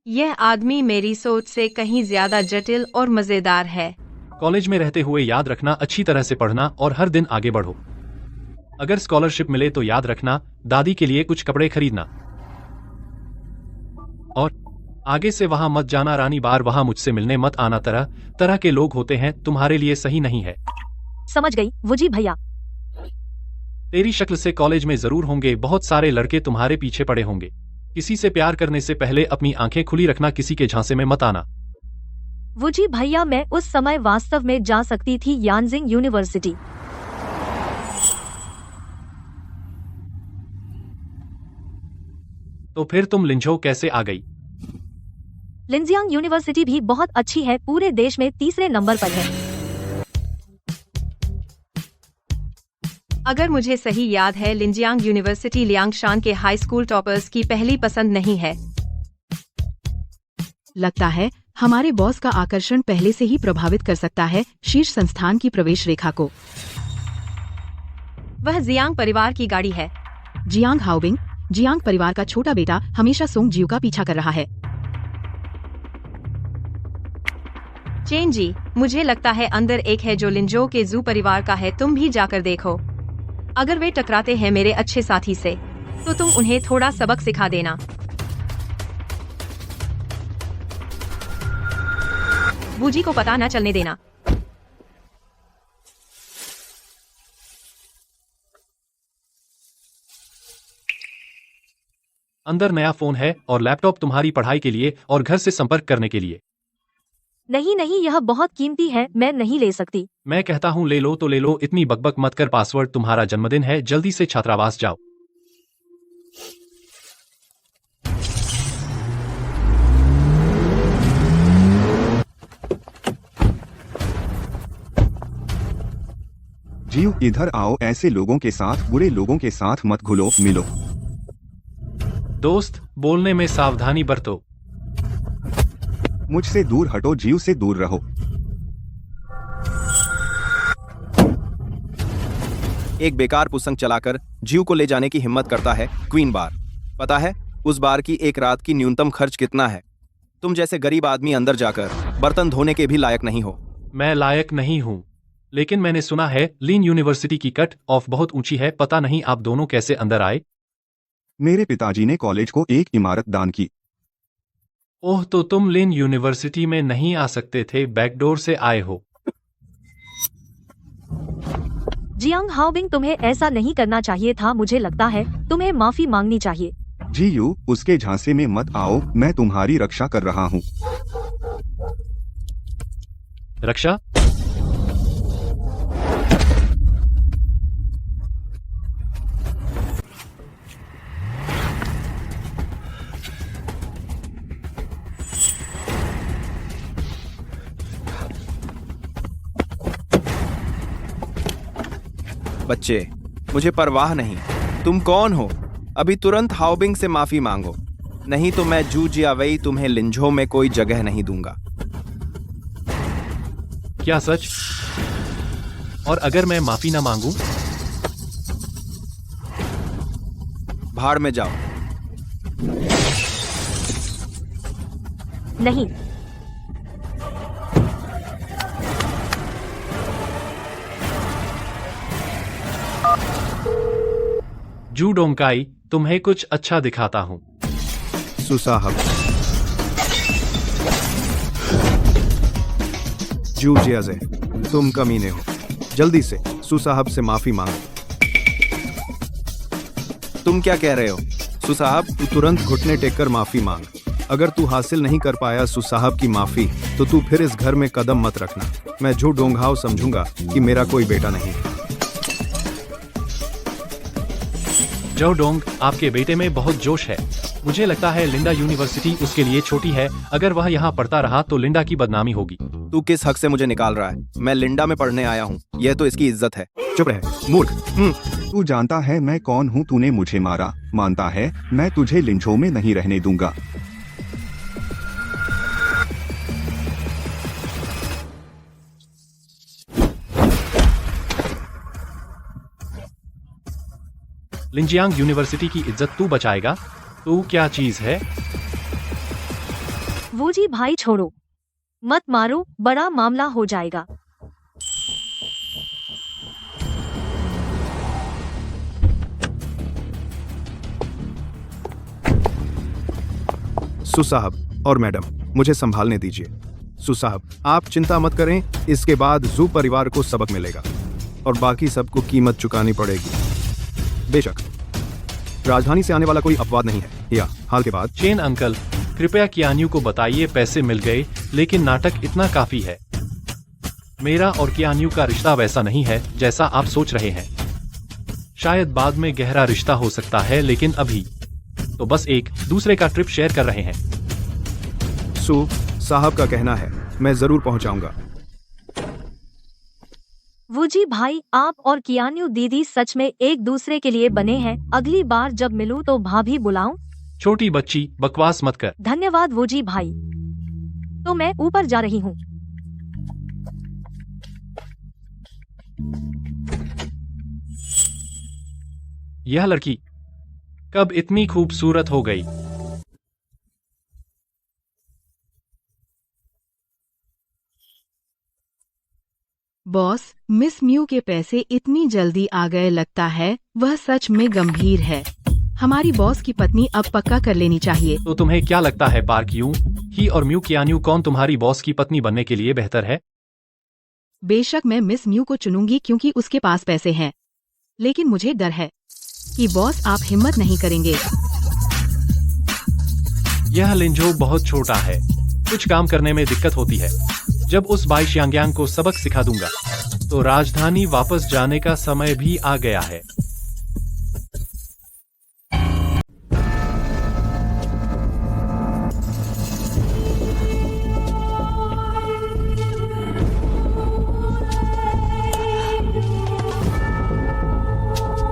यह आदमी मेरी सोच से कहीं ज्यादा जटिल और मजेदार है। कॉलेज में रहते हुए याद रखना, अच्छी तरह से पढ़ना और हर दिन आगे बढ़ो। अगर स्कॉलरशिप मिले तो याद रखना, दादी के लिए कुछ कपड़े खरीदना। और आगे से वहां मत जाना, रानी बार वहां मुझसे मिलने मत आना। तरह तरह के लोग होते हैं, तुम्हारे लिए सही नहीं है। समझ गई वुजी भैया। तेरी शक्ल से कॉलेज में जरूर होंगे बहुत सारे लड़के तुम्हारे पीछे पड़े होंगे। किसी से प्यार करने से पहले अपनी आंखें खुली रखना, किसी के झांसे में मत आना। वुजी भैया, मैं उस समय वास्तव में जा सकती थी यानजिंग यूनिवर्सिटी। तो फिर तुम लिंझो कैसे आ गई? लिंजियांग यूनिवर्सिटी भी बहुत अच्छी है, पूरे देश में 3रे नंबर पर है। अगर मुझे सही याद है, लिंजियांग यूनिवर्सिटी लियांगशान के हाई स्कूल टॉपर्स की पहली पसंद नहीं है। लगता है हमारे बॉस का आकर्षण पहले से ही प्रभावित कर सकता है शीर्ष संस्थान की प्रवेश रेखा को। वह जियांग परिवार की गाड़ी है। जियांग हाओबिंग, जियांग परिवार का छोटा बेटा, हमेशा सोंग जियू का पीछा कर रहा है। चेन जी, मुझे लगता है अंदर एक है जो लिंजो के जू परिवार का है। तुम भी जाकर देखो। अगर वे टकराते हैं मेरे अच्छे साथी से, तो तुम उन्हें थोड़ा सबक सिखा देना। वुजी को पता न चलने देना। अंदर नया फोन है और लैपटॉप तुम्हारी पढ़ाई के लिए और घर से संपर्क करने के लिए। नहीं, यह बहुत कीमती है, मैं नहीं ले सकती। मैं कहता हूँ ले लो तो ले लो, इतनी बकबक मत कर। पासवर्ड तुम्हारा जन्मदिन है, जल्दी से छात्रावास जाओ। जीव, इधर आओ। ऐसे लोगों के साथ, बुरे लोगों के साथ मत घुलो मिलो। दोस्त, बोलने में सावधानी बरतो। मुझसे दूर हटो, जीव से दूर रहो। एक बेकार पुसंग चलाकर जीव को ले जाने की हिम्मत करता है क्वीन बार। पता है उस बार की एक रात की न्यूनतम खर्च कितना है? तुम जैसे गरीब आदमी अंदर जाकर बर्तन धोने के भी लायक नहीं हो। मैं लायक नहीं हूँ, लेकिन मैंने सुना है लिन यूनिवर्सिटी की कट ऑफ बहुत ऊंची है। पता नहीं आप दोनों कैसे अंदर आए। मेरे पिताजी ने कॉलेज को एक इमारत दान की। ओह, तो तुम लिन यूनिवर्सिटी में नहीं आ सकते थे, बैकडोर से आए हो। जियांग हाओबिंग, तुम्हें ऐसा नहीं करना चाहिए था। मुझे लगता है तुम्हें माफी मांगनी चाहिए। जी यू, उसके झांसे में मत आओ, मैं तुम्हारी रक्षा कर रहा हूँ। रक्षा? बच्चे, मुझे परवाह नहीं। तुम कौन हो? अभी तुरंत हाओबिंग से माफी मांगो, नहीं तो मैं जू जियावई तुम्हें लिंझो में कोई जगह नहीं दूंगा। क्या सच? और अगर मैं माफी ना मांगूं? भाड़ में जाओ। नहीं, जू डोंकाई, तुम्हें कुछ अच्छा दिखाता हूँ। सुसाहब, जू जियाजे, तुम कमीने हो। जल्दी से सुसाहब से माफी मांगो। तुम क्या कह रहे हो सुसाहब? तू तुरंत घुटने टेक कर माफी मांग। अगर तू हासिल नहीं कर पाया सुसाहब की माफी तो तू फिर इस घर में कदम मत रखना। मैं जो डोंघाव समझूंगा कि मेरा कोई बेटा नहीं। जो डोंग, आपके बेटे में बहुत जोश है। मुझे लगता है लिंडा यूनिवर्सिटी उसके लिए छोटी है। अगर वह यहाँ पढ़ता रहा तो लिंडा की बदनामी होगी। तू किस हक से मुझे निकाल रहा है? मैं लिंडा में पढ़ने आया हूँ, यह तो इसकी इज्जत है। चुप रहे मूर्ख। तू जानता है मैं कौन हूँ? तूने मुझे मारा, मानता है? मैं तुझे लिंचो में नहीं रहने दूंगा। लिंजियांग यूनिवर्सिटी की इज्जत तू बचाएगा? तू क्या चीज है? वूजी भाई छोड़ो, मत मारो, बड़ा मामला हो जाएगा। सुसाहब और मैडम, मुझे संभालने दीजिए। सुसाहब, आप चिंता मत करें, इसके बाद जू परिवार को सबक मिलेगा और बाकी सबको कीमत चुकानी पड़ेगी। बेशक राजधानी से आने वाला कोई अपवाद नहीं है। या हाल के बाद चेन अंकल, कृपया कियान्यू को बताइए पैसे मिल गए, लेकिन नाटक इतना काफी है। मेरा और कियान्यू का रिश्ता वैसा नहीं है जैसा आप सोच रहे हैं। शायद बाद में गहरा रिश्ता हो सकता है, लेकिन अभी तो बस एक दूसरे का ट्रिप शेयर कर रहे हैं। सू साहब का कहना है, मैं जरूर पहुंचाऊंगा। वूजी भाई, आप और कियान्यू दीदी सच में एक दूसरे के लिए बने हैं। अगली बार जब मिलूं तो भाभी बुलाऊं? छोटी बच्ची, बकवास मत कर। धन्यवाद वूजी भाई। तो मैं ऊपर जा रही हूँ। यह लड़की कब इतनी खूबसूरत हो गई? बॉस, मिस म्यू के पैसे इतनी जल्दी आ गए, लगता है वह सच में गंभीर है। हमारी बॉस की पत्नी अब पक्का कर लेनी चाहिए। तो तुम्हें क्या लगता है पार्क यूं ही और म्यू कियान्यू कौन तुम्हारी बॉस की पत्नी बनने के लिए बेहतर है? बेशक मैं मिस म्यू को चुनूंगी क्योंकि उसके पास पैसे हैं, लेकिन मुझे डर है कि बॉस आप हिम्मत नहीं करेंगे। यह लिंजो बहुत छोटा है, कुछ काम करने में दिक्कत होती है। जब उस बाई शियांग्यांग को सबक सिखा दूंगा तो राजधानी वापस जाने का समय भी आ गया है।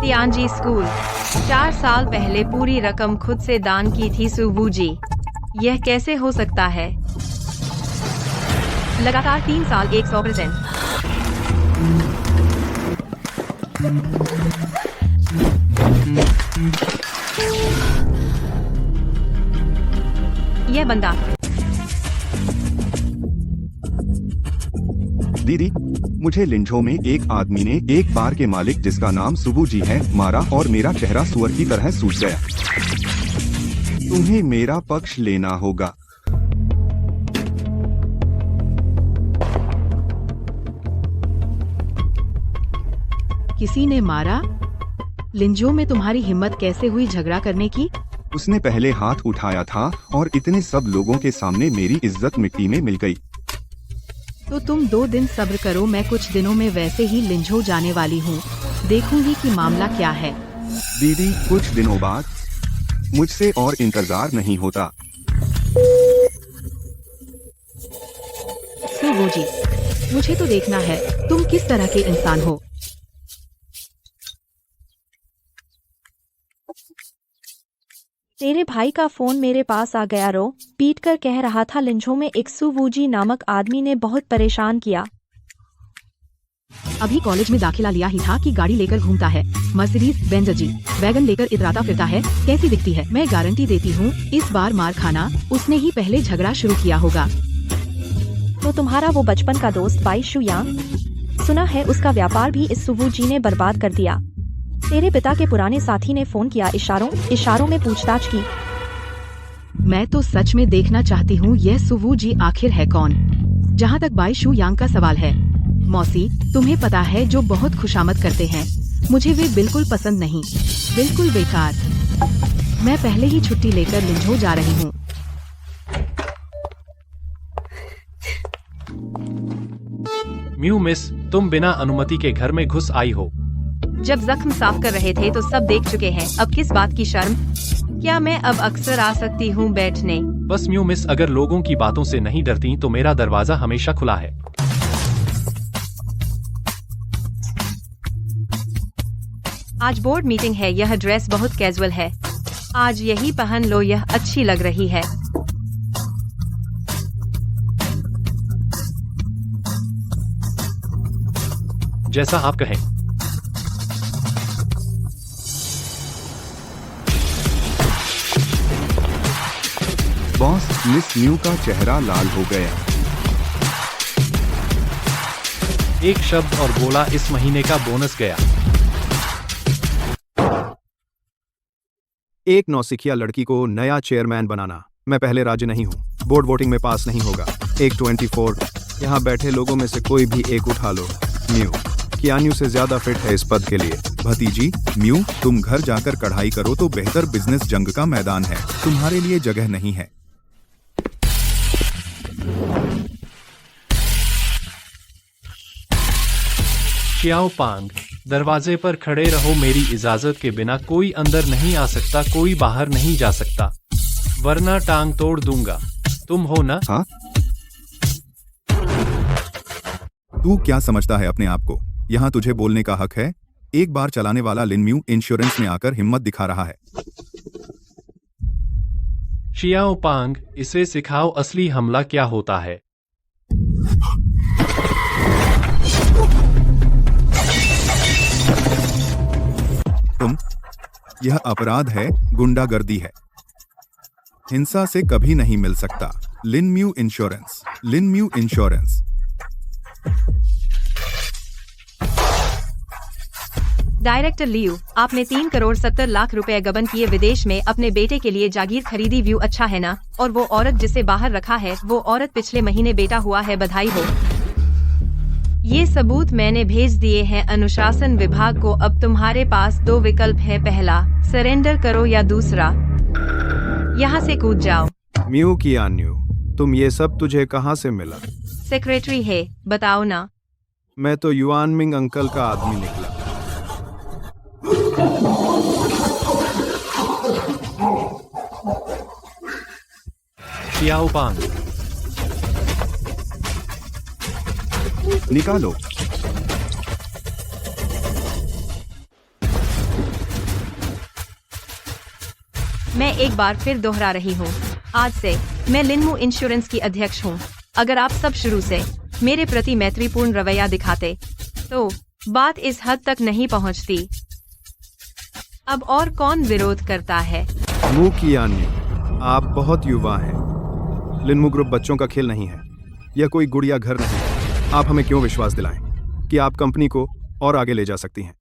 तियानजी स्कूल 4 साल पहले पूरी रकम खुद से दान की थी सुवूजी। यह कैसे हो सकता है? लगातार 3 साल 100%। यह बंदा दीदी, मुझे लिंझो में एक आदमी ने एक बार के मालिक जिसका नाम सुबू जी है मारा और मेरा चेहरा सुअर की तरह सूज गया। तुम्हें मेरा पक्ष लेना होगा। किसी ने मारा? लिंजो में तुम्हारी हिम्मत कैसे हुई झगड़ा करने की? उसने पहले हाथ उठाया था और इतने सब लोगों के सामने मेरी इज्जत मिट्टी में मिल गई। तो तुम 2 दिन सब्र करो, मैं कुछ दिनों में वैसे ही लिंझो जाने वाली हूँ। देखूंगी कि मामला क्या है। दीदी, कुछ दिनों बाद मुझसे और इंतजार नहीं होता। सुवो जी, मुझे तो देखना है तुम किस तरह के इंसान हो। तेरे भाई का फोन मेरे पास आ गया। रो पीट कर कह रहा था लिंझो में एक सुवूजी नामक आदमी ने बहुत परेशान किया। अभी कॉलेज में दाखिला लिया ही था कि गाड़ी लेकर घूमता है, मर्सिडीज बेंज जी वैगन लेकर इतराता फिरता है। कैसी दिखती है? मैं गारंटी देती हूँ इस बार मार खाना उसने ही पहले झगड़ा शुरू किया होगा। तो तुम्हारा वो बचपन का दोस्त बाई शुयांग, सुना है उसका व्यापार भी इस सुवूजी ने बर्बाद कर दिया। तेरे पिता के पुराने साथी ने फोन किया, इशारों में पूछताछ की। मैं तो सच में देखना चाहती हूँ यह सुवू जी आखिर है कौन। जहाँ तक बाई शू यांग का सवाल है, मौसी तुम्हें पता है जो बहुत खुशामद करते हैं, मुझे वे बिल्कुल पसंद नहीं, बिल्कुल बेकार। मैं पहले ही छुट्टी लेकर लिंझो जा रही हूँ। म्यू मिस, तुम बिना अनुमति के घर में घुस आई हो। जब जख्म साफ कर रहे थे तो सब देख चुके हैं, अब किस बात की शर्म? क्या मैं अब अक्सर आ सकती हूँ बैठने? बस म्यू मिस, अगर लोगों की बातों से नहीं डरती तो मेरा दरवाजा हमेशा खुला है। आज बोर्ड मीटिंग है, यह ड्रेस बहुत कैजुअल है। आज यही पहन लो, यह अच्छी लग रही है। जैसा आप कहें। बॉस, मिस म्यू का चेहरा लाल हो गया। एक शब्द और बोला, इस महीने का बोनस गया। एक नौसिखिया लड़की को नया चेयरमैन बनाना। मैं पहले राजी नहीं हूँ, बोर्ड वोटिंग में पास नहीं होगा। एक 24, यहाँ बैठे लोगों में से कोई भी एक उठा लो। म्यू, कियान्यू से ज्यादा फिट है इस पद के लिए। भतीजी म्यू, तुम घर जाकर कढ़ाई करो तो बेहतर बिजनेस जंग का मैदान है, तुम्हारे लिए जगह नहीं है। शियाओ पांग, दरवाजे पर खड़े रहो, मेरी इजाजत के बिना कोई अंदर नहीं आ सकता, कोई बाहर नहीं जा सकता, वरना टांग तोड़ दूंगा। तुम हो ना? हाँ, तू क्या समझता है अपने आप को? यहाँ तुझे बोलने का हक है। एक बार चलाने वाला लिन म्यू इंश्योरेंस में आकर हिम्मत दिखा रहा है। शियाओ पांग, इसे सिखाओ असली हमला क्या होता है। यह अपराध है, गुंडागर्दी है, हिंसा से कभी नहीं मिल सकता। लिन म्यू इंश्योरेंस, लिन म्यू इंश्योरेंस। डायरेक्टर लियू, आपने 3 करोड़ 70 लाख रुपए गबन किए विदेश में अपने बेटे के लिए जागीर खरीदी। व्यू अच्छा है ना? और वो औरत जिसे बाहर रखा है, वो औरत पिछले महीने बेटा हुआ है, बधाई हो। ये सबूत मैंने भेज दिए हैं अनुशासन विभाग को। अब तुम्हारे पास 2 विकल्प है, पहला सरेंडर करो या दूसरा यहाँ से कूद जाओ। म्यू कियान्यू, तुम ये सब तुझे कहाँ से मिला? सेक्रेटरी है, बताओ ना। मैं तो युआन मिंग अंकल का आदमी निकला। शियाओ पांग, निकालो। मैं एक बार फिर दोहरा रही हूँ, आज से मैं लिनमू इंश्योरेंस की अध्यक्ष हूँ। अगर आप सब शुरू से मेरे प्रति मैत्रीपूर्ण रवैया दिखाते तो बात इस हद तक नहीं पहुँचती। अब और कौन विरोध करता है? मू कियान्यू, आप बहुत युवा हैं। लिनमू ग्रुप बच्चों का खेल नहीं है, यह कोई गुड़िया घर नहीं है। आप हमें क्यों विश्वास दिलाएं कि आप कंपनी को और आगे ले जा सकती हैं?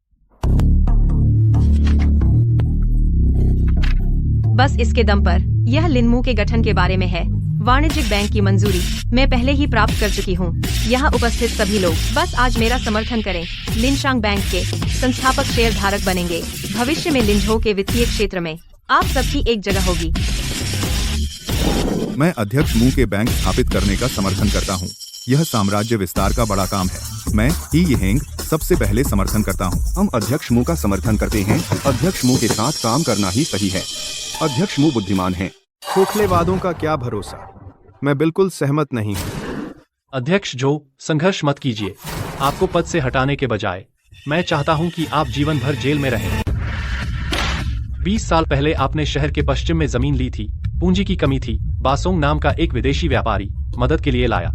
बस इसके दम पर। यह लिनमू के गठन के बारे में है। वाणिज्यिक बैंक की मंजूरी मैं पहले ही प्राप्त कर चुकी हूँ। यहाँ उपस्थित सभी लोग बस आज मेरा समर्थन करें। लिनशांग बैंक के संस्थापक शेयर धारक बनेंगे। भविष्य में लिंझो के वित्तीय क्षेत्र में आप सबकी एक जगह होगी। मैं अध्यक्ष मू के बैंक स्थापित करने का समर्थन करता हूँ। यह साम्राज्य विस्तार का बड़ा काम है। मैं ही येहेंग सबसे पहले समर्थन करता हूँ। हम अध्यक्ष मू का समर्थन करते हैं। अध्यक्ष मू के साथ काम करना ही सही है। अध्यक्ष मू बुद्धिमान हैं। खोखले वादों का क्या भरोसा? मैं बिल्कुल सहमत नहीं हूँ। अध्यक्ष जो, संघर्ष मत कीजिए। आपको पद से हटाने के बजाय मैं चाहता हूं कि आप जीवन भर जेल में रहें। 20 साल पहले आपने शहर के पश्चिम में जमीन ली थी। पूंजी की कमी थी। बासोंग नाम का एक विदेशी व्यापारी मदद के लिए लाया।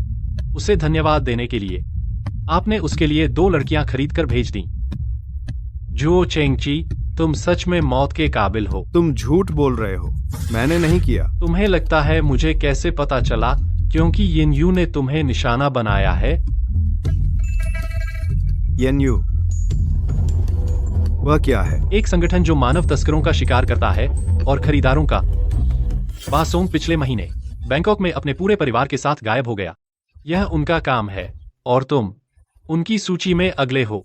उसे धन्यवाद देने के लिए आपने उसके लिए 2 लड़कियां खरीद कर भेज दी। जो चेंगची, तुम सच में मौत के काबिल हो। तुम झूठ बोल रहे हो, मैंने नहीं किया। तुम्हें लगता है मुझे कैसे पता चला? क्योंकि येनयू ने तुम्हें निशाना बनाया है। येनयू, वह क्या है? एक संगठन जो मानव तस्करों का शिकार करता है और खरीदारों का। बासोंग पिछले महीने बैंकॉक में अपने पूरे परिवार के साथ गायब हो गया। यह उनका काम है और तुम उनकी सूची में अगले हो।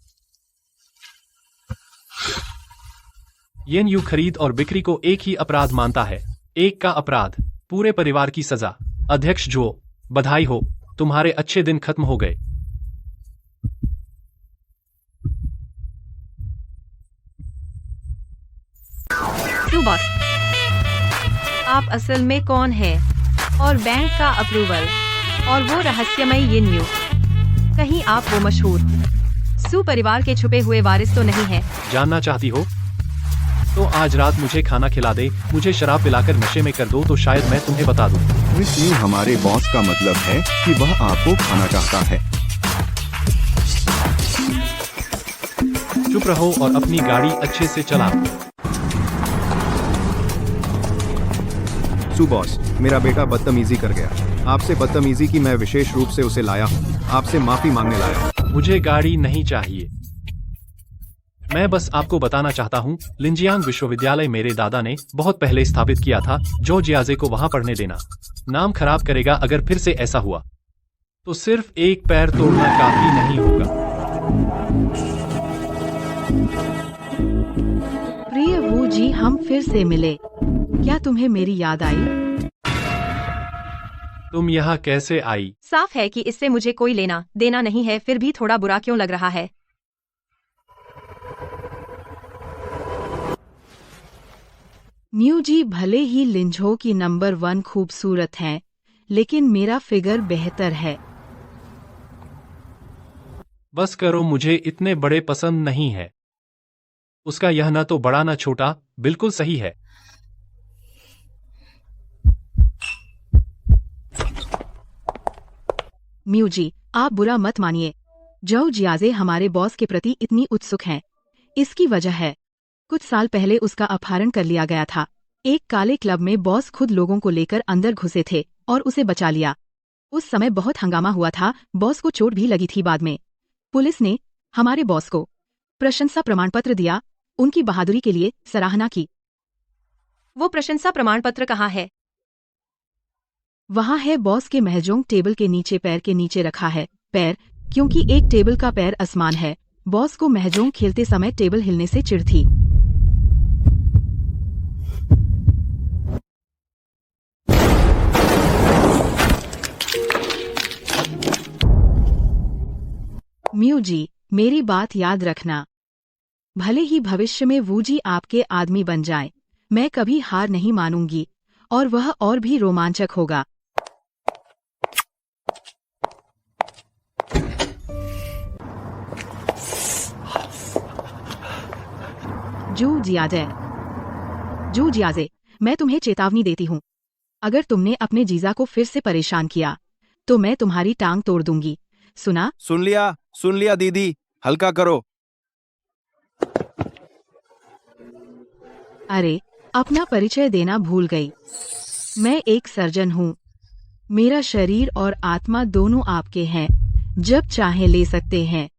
येन यू खरीद और बिक्री को एक ही अपराध मानता है। एक का अपराध, पूरे परिवार की सजा। अध्यक्ष जो, बधाई हो, तुम्हारे अच्छे दिन खत्म हो गए। बॉस, आप असल में कौन है? और बैंक का अप्रूवल और वो रहस्यमय ये न्यू, कहीं आप वो मशहूर सू परिवार के छुपे हुए वारिस तो नहीं है? जानना चाहती हो? तो आज रात मुझे खाना खिला दे, मुझे शराब पिलाकर नशे में कर दो तो शायद मैं तुम्हें बता दूं। मिस न्यू हमारे बॉस का मतलब है कि वह आपको खाना चाहता है। चुप रहो और अपनी गाड़ी अच्छे से चलाओ। सू बॉस, मेरा बेटा बदतमीजी कर गया। आपसे बदतमीजी की मैं विशेष रूप से उसे लाया हूँ। आपसे माफी मांगने लाया हूँ। मुझे गाड़ी नहीं चाहिए। मैं बस आपको बताना चाहता हूँ, लिंजियांग विश्वविद्यालय मेरे दादा ने बहुत पहले स्थापित किया था। जो जियाजे को वहाँ पढ़ने देना नाम खराब करेगा। अगर फिर से ऐसा हुआ तो सिर्फ एक पैर तोड़ना काफी नहीं होगा। प्रिय वू जी, हम फिर से मिले। क्या तुम्हें मेरी याद आई? तुम यहाँ कैसे आई? साफ है कि इससे मुझे कोई लेना देना नहीं है, फिर भी थोड़ा बुरा क्यों लग रहा है? न्यू जी, भले ही लिंझो की नंबर 1 खूबसूरत हैं, लेकिन मेरा फिगर बेहतर है। बस करो, मुझे इतने बड़े पसंद नहीं है। उसका यह न तो बड़ा न छोटा, बिल्कुल सही है। म्यू जी, आप बुरा मत मानिए। जो जियाजे हमारे बॉस के प्रति इतनी उत्सुक हैं, इसकी वजह है कुछ साल पहले उसका अपहरण कर लिया गया था। एक काले क्लब में बॉस खुद लोगों को लेकर अंदर घुसे थे और उसे बचा लिया। उस समय बहुत हंगामा हुआ था, बॉस को चोट भी लगी थी। बाद में पुलिस ने हमारे बॉस को प्रशंसा प्रमाण पत्र दिया, उनकी बहादुरी के लिए सराहना की। वो प्रशंसा प्रमाण पत्र कहाँ है? वहाँ है, बॉस के महजोंग टेबल के नीचे, पैर के नीचे रखा है। पैर, क्योंकि एक टेबल का पैर आसमान है। बॉस को महजोंग खेलते समय टेबल हिलने से चिढ़ थी। म्यू जी, मेरी बात याद रखना। भले ही भविष्य में वू जी आपके आदमी बन जाए, मैं कभी हार नहीं मानूंगी और वह और भी रोमांचक होगा। जू जियाजे, मैं तुम्हें चेतावनी देती हूँ। अगर तुमने अपने जीजा को फिर से परेशान किया तो मैं तुम्हारी टांग तोड़ दूंगी। सुना? सुन लिया दीदी, हल्का करो। अरे, अपना परिचय देना भूल गई। मैं एक सर्जन हूँ। मेरा शरीर और आत्मा दोनों आपके हैं, जब चाहे ले सकते हैं।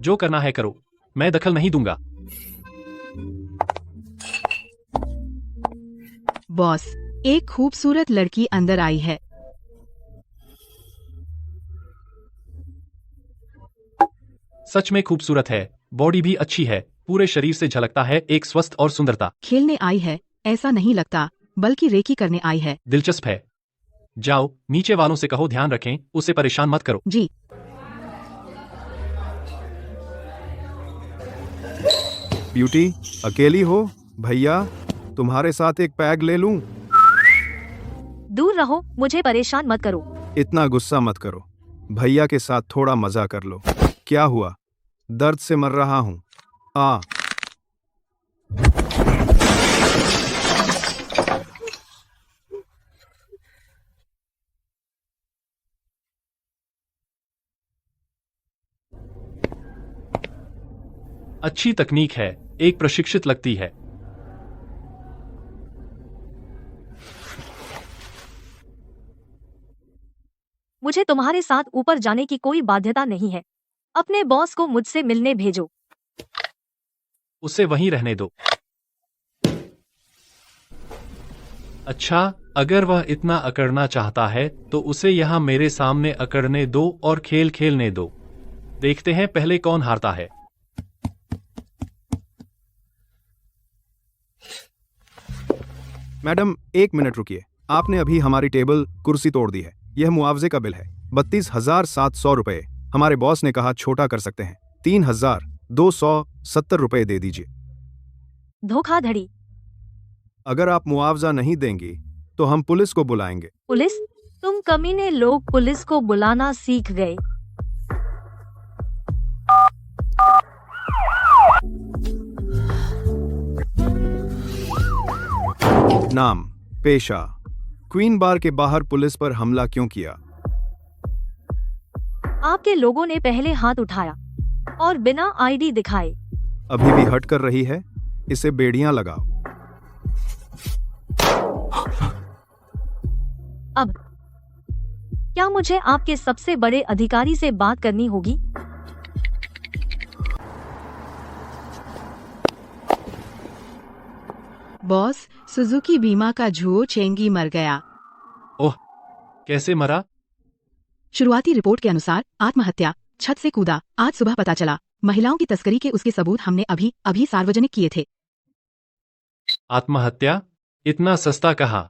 जो करना है करो, मैं दखल नहीं दूंगा। बॉस, एक खूबसूरत लड़की अंदर आई है। सच में खूबसूरत है, बॉडी भी अच्छी है, पूरे शरीर से झलकता है एक स्वस्थ और सुंदरता। खेलने आई है ऐसा नहीं लगता, बल्कि रेकी करने आई है। दिलचस्प है। जाओ, नीचे वालों से कहो ध्यान रखें, उसे परेशान मत करो। जी। ब्यूटी, अकेली हो? भैया, तुम्हारे साथ एक पैग ले लूं? दूर रहो, मुझे परेशान मत करो। इतना गुस्सा मत करो। भैया के साथ थोड़ा मजा कर लो। क्या हुआ? दर्द से मर रहा हूं। अच्छी तकनीक है, एक प्रशिक्षित लगती है। मुझे तुम्हारे साथ ऊपर जाने की कोई बाध्यता नहीं है। अपने बॉस को मुझसे मिलने भेजो। उसे वहीं रहने दो। अच्छा, अगर वह इतना अकड़ना चाहता है तो उसे यहाँ मेरे सामने अकड़ने दो और खेल खेलने दो। देखते हैं पहले कौन हारता है। मैडम, 1 मिनट रुकिए। आपने अभी हमारी टेबल कुर्सी तोड़ दी है। यह मुआवजे का बिल है, 32,700 रुपए। हमारे बॉस ने कहा छोटा कर सकते हैं, 3,270 रुपए दे दीजिए। धोखाधड़ी। अगर आप मुआवजा नहीं देंगी तो हम पुलिस को बुलाएंगे। पुलिस? तुम कमीने लोग पुलिस को बुलाना सीख गए। नाम, पेशा। क्वीन बार के बाहर पुलिस पर हमला क्यों किया? आपके लोगों ने पहले हाथ उठाया और बिना आईडी दिखाए। अभी भी हट कर रही है? इसे बेड़ियां लगाओ। अब क्या मुझे आपके सबसे बड़े अधिकारी से बात करनी होगी? बॉस, सुजुकी बीमा का झुओ चेंगी मर गया। ओह, कैसे मरा? शुरुआती रिपोर्ट के अनुसार आत्महत्या, छत से कूदा। आज सुबह पता चला महिलाओं की तस्करी के उसके सबूत हमने अभी सार्वजनिक किए थे। आत्महत्या? इतना सस्ता कहा?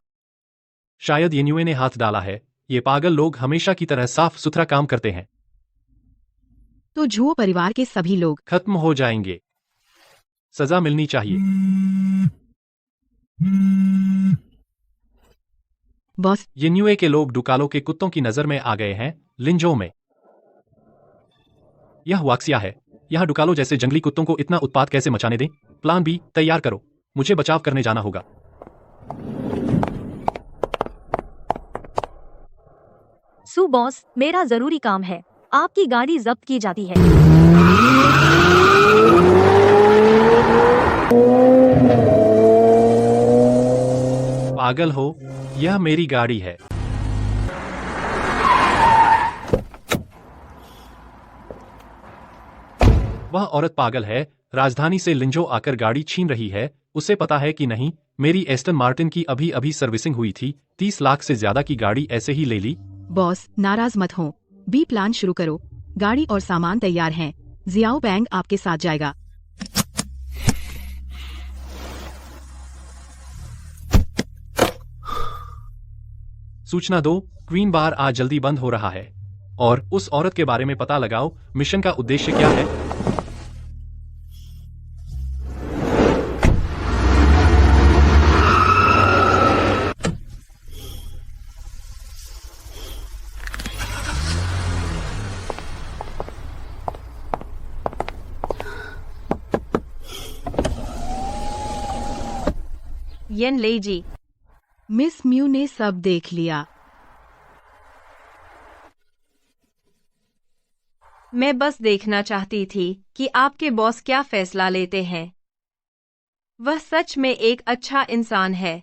शायद येन्युए ने हाथ डाला है। ये पागल लोग हमेशा की तरह साफ सुथरा काम करते हैं। तो झुओ परिवार के सभी लोग खत्म हो जाएंगे। सजा मिलनी चाहिए। बॉस, येन्युए के लोग डुकालो के कुत्तों की नजर में आ गए हैं लिंजो में। यह वाक्सिया है। यहाँ डुकालो जैसे जंगली कुत्तों को इतना उत्पात कैसे मचाने दें? प्लान बी तैयार करो। मुझे बचाव करने जाना होगा। सु बॉस, मेरा जरूरी काम है। आपकी गाड़ी जब्त की जाती है। पागल हो? यह मेरी गाड़ी है। वह औरत पागल है। राजधानी से लिंजो आकर गाड़ी छीन रही है। उसे पता है कि नहीं, मेरी एस्टन मार्टिन की अभी सर्विसिंग हुई थी। 30 लाख से ज्यादा की गाड़ी ऐसे ही ले ली। बॉस, नाराज मत हो। बी प्लान शुरू करो। गाड़ी और सामान तैयार हैं। जियाओ बैंग आपके साथ जाएगा। सूचना दो, क्वीन बार आज जल्दी बंद हो रहा है। और उस औरत के बारे में पता लगाओ। मिशन का उद्देश्य क्या है? येन लेजी। मिस म्यू ने सब देख लिया। मैं बस देखना चाहती थी कि आपके बॉस क्या फैसला लेते हैं। वह सच में एक अच्छा इंसान है।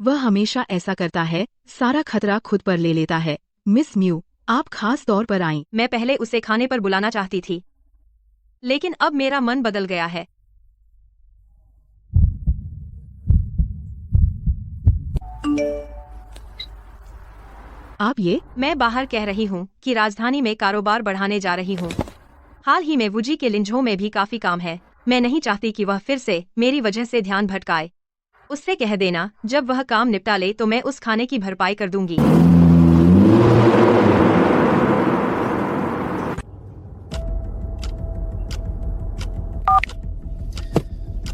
वह हमेशा ऐसा करता है। सारा खतरा खुद पर ले लेता है। मिस म्यू, आप खास तौर पर आईं। मैं पहले उसे खाने पर बुलाना चाहती थी, लेकिन अब मेरा मन बदल गया है। आप ये? मैं बाहर कह रही हूँ कि राजधानी में कारोबार बढ़ाने जा रही हूँ। हाल ही में वुजी के लिंजो में भी काफी काम है। मैं नहीं चाहती कि वह फिर से मेरी वजह से ध्यान भटकाए। उससे कह देना जब वह काम निपटा ले तो मैं उस खाने की भरपाई कर दूंगी।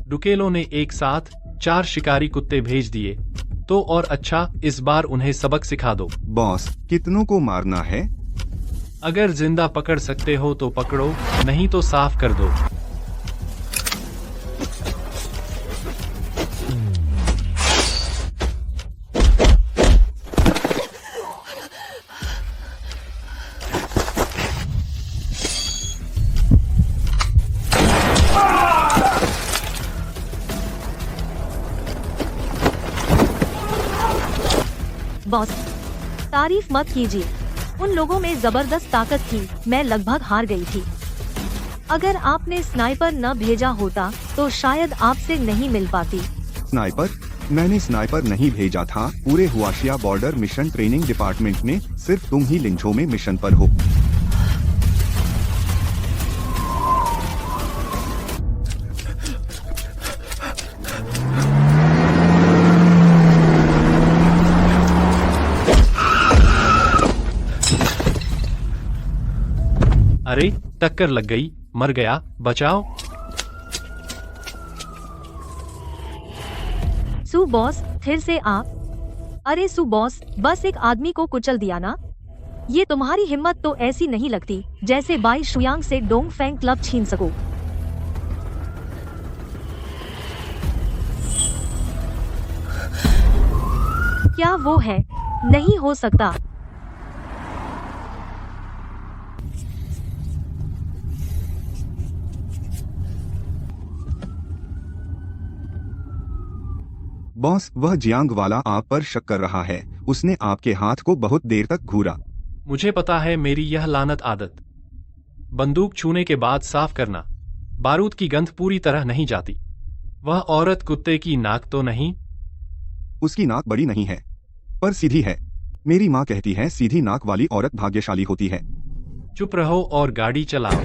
डुकेलो ने एक साथ 4 शिकारी कुत्ते भेज दिए। तो और अच्छा, इस बार उन्हें सबक सिखा दो। बॉस, कितनों को मारना है? अगर जिंदा पकड़ सकते हो तो पकड़ो, नहीं तो साफ कर दो। बॉस, तारीफ मत कीजिए। उन लोगों में जबरदस्त ताकत थी। मैं लगभग हार गई थी। अगर आपने स्नाइपर न भेजा होता तो शायद आपसे नहीं मिल पाती। स्नाइपर? मैंने स्नाइपर नहीं भेजा था, पूरे हुआशिया बॉर्डर मिशन ट्रेनिंग डिपार्टमेंट में सिर्फ तुम ही लिंचो में मिशन पर हो। अरे टक्कर लग गई, मर गया, बचाओ। सू बॉस, फिर से आप? अरे सू बॉस, बस एक आदमी को कुचल दिया ना। ये तुम्हारी हिम्मत तो ऐसी नहीं लगती जैसे बाई शुयांग से डोंग फैंग क्लब छीन सको। क्या वो है? नहीं हो सकता। बॉस, वह जियांग वाला आप पर शक कर रहा है। उसने आपके हाथ को बहुत देर तक घूरा। मुझे पता है मेरी यह लानत आदत। बंदूक छूने के बाद साफ करना। बारूद की गंध पूरी तरह नहीं जाती। वह औरत कुत्ते की नाक तो नहीं? उसकी नाक बड़ी नहीं है, पर सीधी है। मेरी माँ कहती है सीधी नाक वाली औरत भाग्यशाली होती है। चुप रहो और गाड़ी चलाओ।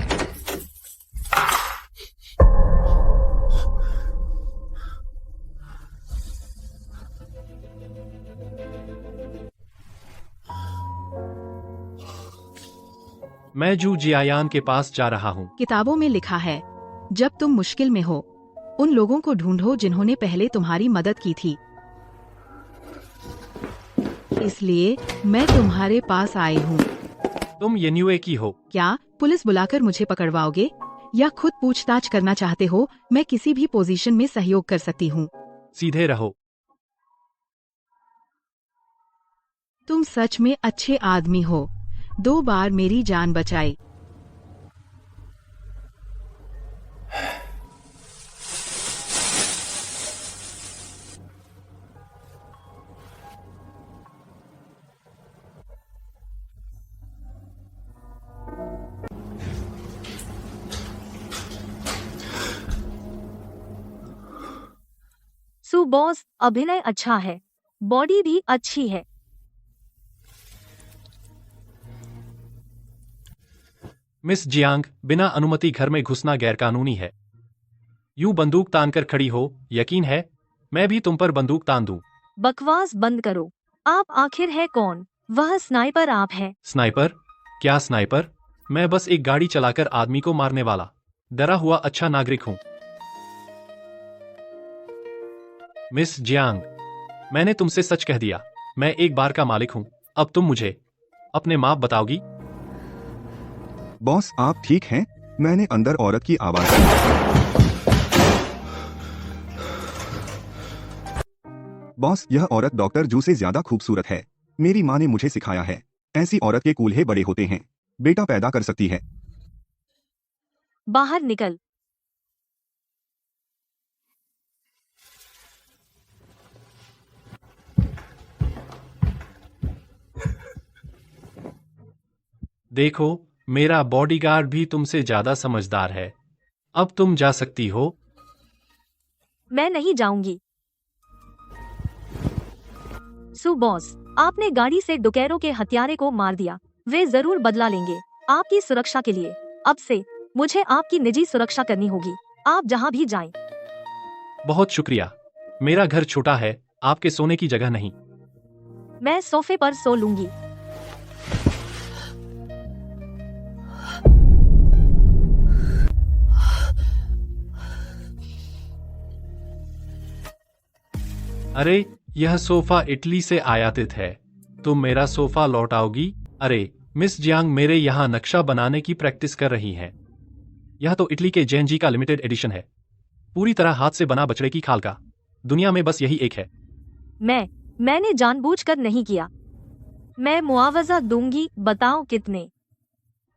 मैं जू जियायान के पास जा रहा हूँ। किताबों में लिखा है, जब तुम मुश्किल में हो उन लोगों को ढूंढो जिन्होंने पहले तुम्हारी मदद की थी। इसलिए मैं तुम्हारे पास आई हूँ। तुम येन्युए की हो? क्या पुलिस बुलाकर मुझे पकड़वाओगे या खुद पूछताछ करना चाहते हो? मैं किसी भी पोजीशन में सहयोग कर सकती हूँ। सीधे रहो। तुम सच में अच्छे आदमी हो, 2 बार मेरी जान बचाई। सू बॉस, अभिनय अच्छा है, बॉडी भी अच्छी है। मिस जियांग, बिना अनुमति घर में घुसना गैरकानूनी है। यूं बंदूक तानकर खड़ी हो, यकीन है मैं भी तुम पर बंदूक तान दूं। बकवास बंद करो। आप आखिर है कौन? वह स्नाइपर आप है। स्नाइपर? क्या स्नाइपर? मैं बस एक गाड़ी चलाकर आदमी को मारने वाला डरा हुआ अच्छा नागरिक हूं। मिस जियांग, मैंने तुमसे सच कह दिया। मैं एक बार का मालिक हूं। अब तुम मुझे अपने माप बताओगी? बॉस, आप ठीक हैं? मैंने अंदर औरत की आवाज सुनी। बॉस, यह औरत डॉक्टर जू से ज्यादा खूबसूरत है। मेरी माँ ने मुझे सिखाया है, ऐसी औरत के कूल्हे बड़े होते हैं, बेटा पैदा कर सकती है। बाहर निकल। देखो, मेरा बॉडीगार्ड भी तुमसे ज्यादा समझदार है। अब तुम जा सकती हो। मैं नहीं जाऊंगी। सू बॉस, आपने गाड़ी से डुकेरों के हत्यारे को मार दिया। वे जरूर बदला लेंगे आपकी सुरक्षा के लिए। अब से मुझे आपकी निजी सुरक्षा करनी होगी, आप जहां भी जाएं। बहुत शुक्रिया। मेरा घर छोटा है, आपके सोने की जगह नहीं। मैं सोफे पर सो लूंगी। अरे, यह सोफा इटली से आयातित है। तुम मेरा सोफा लौटाओगी? अरे, मिस जियांग मेरे यहाँ नक्शा बनाने की प्रैक्टिस कर रही हैं। यह तो इटली के जैन जी का लिमिटेड एडिशन है, पूरी तरह हाथ से बना बछड़े की खाल का। दुनिया में बस यही एक है। मैंने जानबूझकर नहीं किया। मैं मुआवजा दूंगी, बताओ कितने?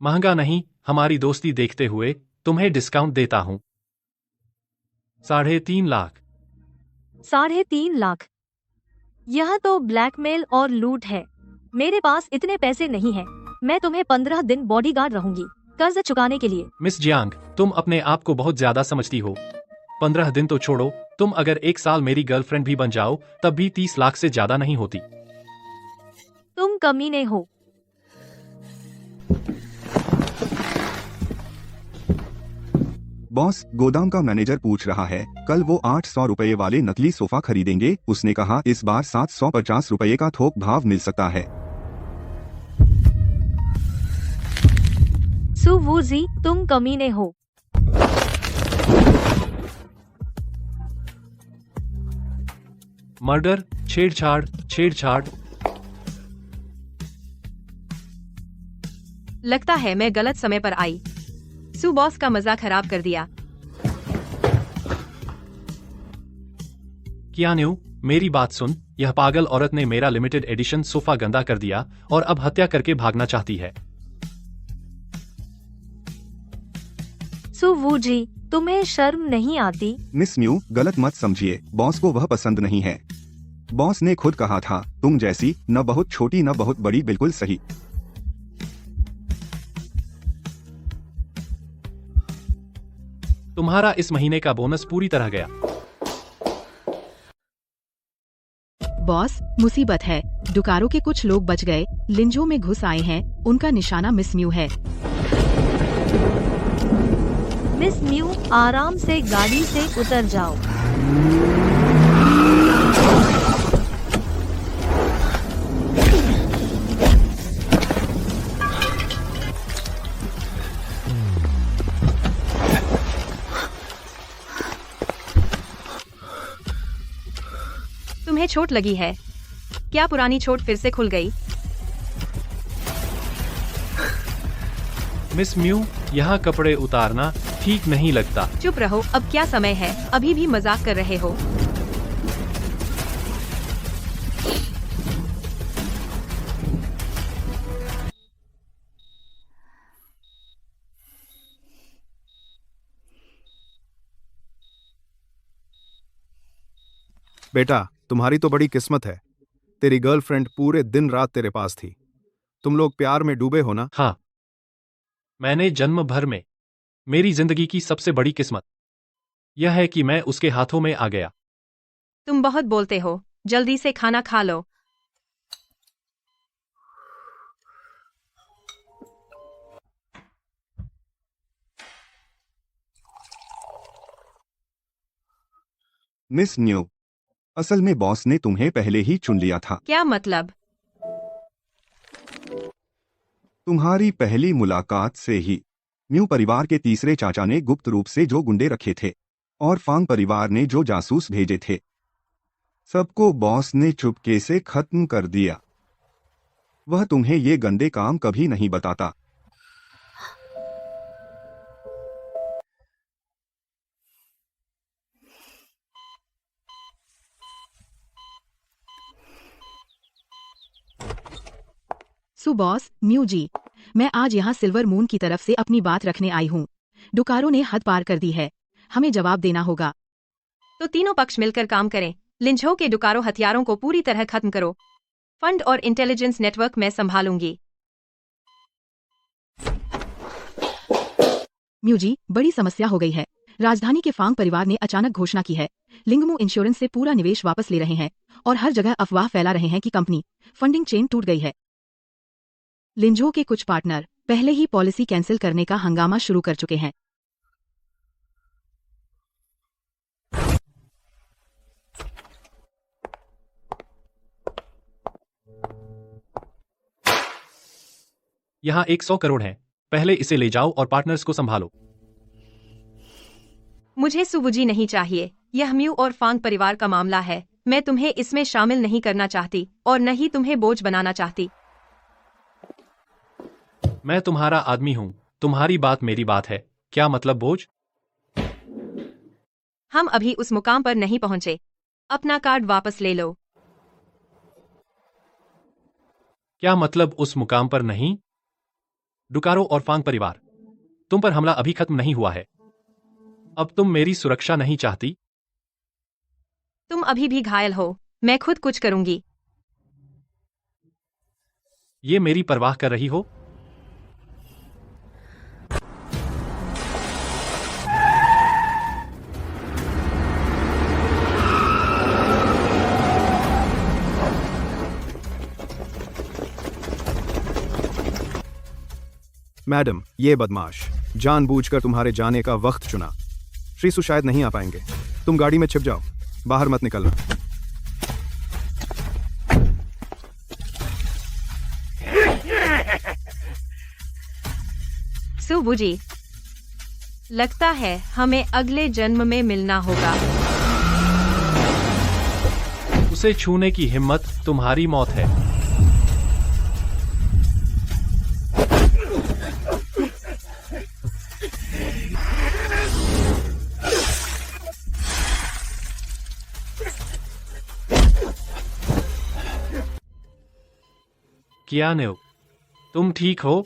महंगा नहीं, हमारी दोस्ती देखते हुए तुम्हें डिस्काउंट देता हूँ। 3.5 लाख। 3.5 लाख? यह तो ब्लैकमेल और लूट है। मेरे पास इतने पैसे नहीं हैं। मैं तुम्हें 15 दिन बॉडीगार्ड रहूंगी, कर्ज चुकाने के लिए। मिस जियांग, तुम अपने आप को बहुत ज्यादा समझती हो। 15 दिन तो छोड़ो, तुम अगर 1 साल मेरी गर्लफ्रेंड भी बन जाओ तब भी 30 लाख से ज्यादा नहीं होती। तुम कमीने हो। बॉस, गोदाम का मैनेजर पूछ रहा है कल वो 800 रुपए वाले नकली सोफा खरीदेंगे। उसने कहा इस बार 750 रुपए का थोक भाव मिल सकता है। सुवुजी, तुम कमीने हो। मर्डर, छेड़छाड़, छेड़छाड़। लगता है मैं गलत समय पर आई। सू बॉस का मजा खराब कर दिया। कियान्यू, मेरी बात सुन। यह पागल औरत ने मेरा लिमिटेड एडिशन सोफा गंदा कर दिया और अब हत्या करके भागना चाहती है। सुवुजी, तुम्हें शर्म नहीं आती? मिस म्यू, गलत मत समझिए, बॉस को वह पसंद नहीं है। बॉस ने खुद कहा था तुम जैसी, न बहुत छोटी न बहुत बड़ी, बिल्कुल सही। तुम्हारा इस महीने का बोनस पूरी तरह गया। बॉस, मुसीबत है। डुकारों के कुछ लोग बच गए, लिंजो में घुस आए हैं। उनका निशाना मिस म्यू है। मिस म्यू, आराम से गाड़ी से उतर जाओ। तुम्हें चोट लगी है क्या? पुरानी चोट फिर से खुल गई? मिस म्यू, यहाँ कपड़े उतारना ठीक नहीं लगता। चुप रहो, अब क्या समय है? अभी भी मजाक कर रहे हो? बेटा, तुम्हारी तो बड़ी किस्मत है। तेरी गर्लफ्रेंड पूरे दिन रात तेरे पास थी। तुम लोग प्यार में डूबे हो ना? हाँ, मैंने जन्म भर में मेरी जिंदगी की सबसे बड़ी किस्मत यह है कि मैं उसके हाथों में आ गया। तुम बहुत बोलते हो, जल्दी से खाना खा लो। मिस न्यू, असल में बॉस ने तुम्हें पहले ही चुन लिया था। क्या मतलब? तुम्हारी पहली मुलाकात से ही म्यू परिवार के तीसरे चाचा ने गुप्त रूप से जो गुंडे रखे थे और फांग परिवार ने जो जासूस भेजे थे, सबको बॉस ने चुपके से खत्म कर दिया। वह तुम्हें ये गंदे काम कभी नहीं बताता। बॉस, म्यू जी, मैं आज यहाँ सिल्वर मून की तरफ से अपनी बात रखने आई हूँ। डुकारों ने हद पार कर दी है, हमें जवाब देना होगा। तो तीनों पक्ष मिलकर काम करें। लिंझो के डुकारों हथियारों को पूरी तरह खत्म करो। फंड और इंटेलिजेंस नेटवर्क मैं संभालूंगी। म्यू जी, बड़ी समस्या हो गई है। राजधानी के फांग परिवार ने अचानक घोषणा की है, लिंगमू इंश्योरेंस से पूरा निवेश वापस ले रहे हैं और हर जगह अफवाह फैला रहे हैं कि कंपनी फंडिंग चेन टूट गई है। लिंझो के कुछ पार्टनर पहले ही पॉलिसी कैंसिल करने का हंगामा शुरू कर चुके हैं। यहाँ 100 करोड़ हैं। पहले इसे ले जाओ और पार्टनर्स को संभालो। मुझे सुवुजी नहीं चाहिए। यह म्यू और फांग परिवार का मामला है। मैं तुम्हें इसमें शामिल नहीं करना चाहती और न ही तुम्हें बोझ बनाना चाहती। मैं तुम्हारा आदमी हूँ। तुम्हारी बात मेरी बात है। क्या मतलब बोझ? हम अभी उस मुकाम पर नहीं पहुंचे। अपना कार्ड वापस ले लो। क्या मतलब उस मुकाम पर नहीं? डुकारो और फांग परिवार, तुम पर हमला अभी खत्म नहीं हुआ है। अब तुम मेरी सुरक्षा नहीं चाहती? तुम अभी भी घायल हो। मैं खुद कुछ करूंगी। ये मेरी परवाह कर रही हो? मैडम, ये बदमाश जानबूझकर तुम्हारे जाने का वक्त चुना। श्रीसु शायद नहीं आ पाएंगे। तुम गाड़ी में छिप जाओ, बाहर मत निकलना। सुबू जी, लगता है हमें अगले जन्म में मिलना होगा। उसे छूने की हिम्मत तुम्हारी मौत है। कियान्यू, तुम ठीक हो?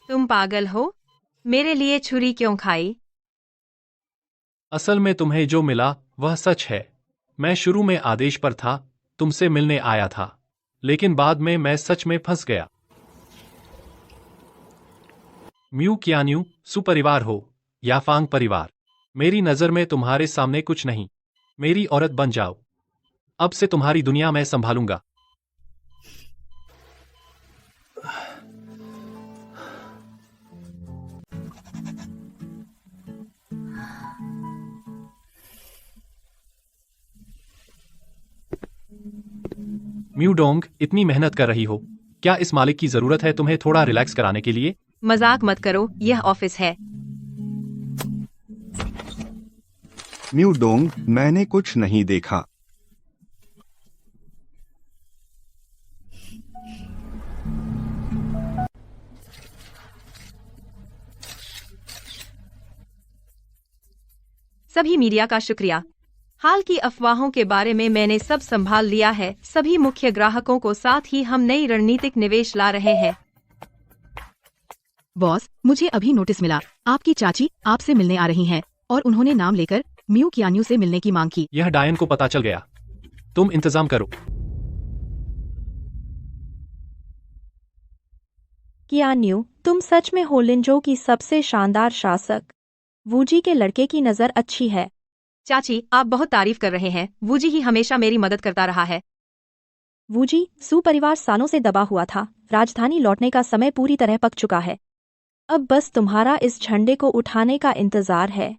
तुम पागल हो? मेरे लिए छुरी क्यों खाई? असल में तुम्हें जो मिला वह सच है। मैं शुरू में आदेश पर था, तुमसे मिलने आया था, लेकिन बाद में मैं सच में फंस गया। म्यू कियान्यू, सुपरिवार हो या फांग परिवार, मेरी नजर में तुम्हारे सामने कुछ नहीं। मेरी औरत बन जाओ। अब से तुम्हारी दुनिया मैं संभालूंगा। म्यू डोंग, इतनी मेहनत कर रही हो, क्या इस मालिक की जरूरत है तुम्हें थोड़ा रिलैक्स कराने के लिए? मजाक मत करो, यह ऑफिस है। म्यू डोंग, मैंने कुछ नहीं देखा। सभी मीडिया का शुक्रिया। हाल की अफवाहों के बारे में मैंने सब संभाल लिया है। सभी मुख्य ग्राहकों को साथ ही हम नई रणनीतिक निवेश ला रहे हैं। बॉस, मुझे अभी नोटिस मिला, आपकी चाची आपसे मिलने आ रही हैं और उन्होंने नाम लेकर म्यू कियान्यू से मिलने की मांग की। यह डायन को पता चल गया। तुम इंतजाम करो। कियान्यू, तुम सच में हो लिंजो की सबसे शानदार शासक। वूजी के लड़के की नज़र अच्छी है। चाची, आप बहुत तारीफ कर रहे हैं। वूजी ही हमेशा मेरी मदद करता रहा है। वूजी, सुपरिवार सालों से दबा हुआ था। राजधानी लौटने का समय पूरी तरह पक चुका है। अब बस तुम्हारा इस झंडे को उठाने का इंतजार है।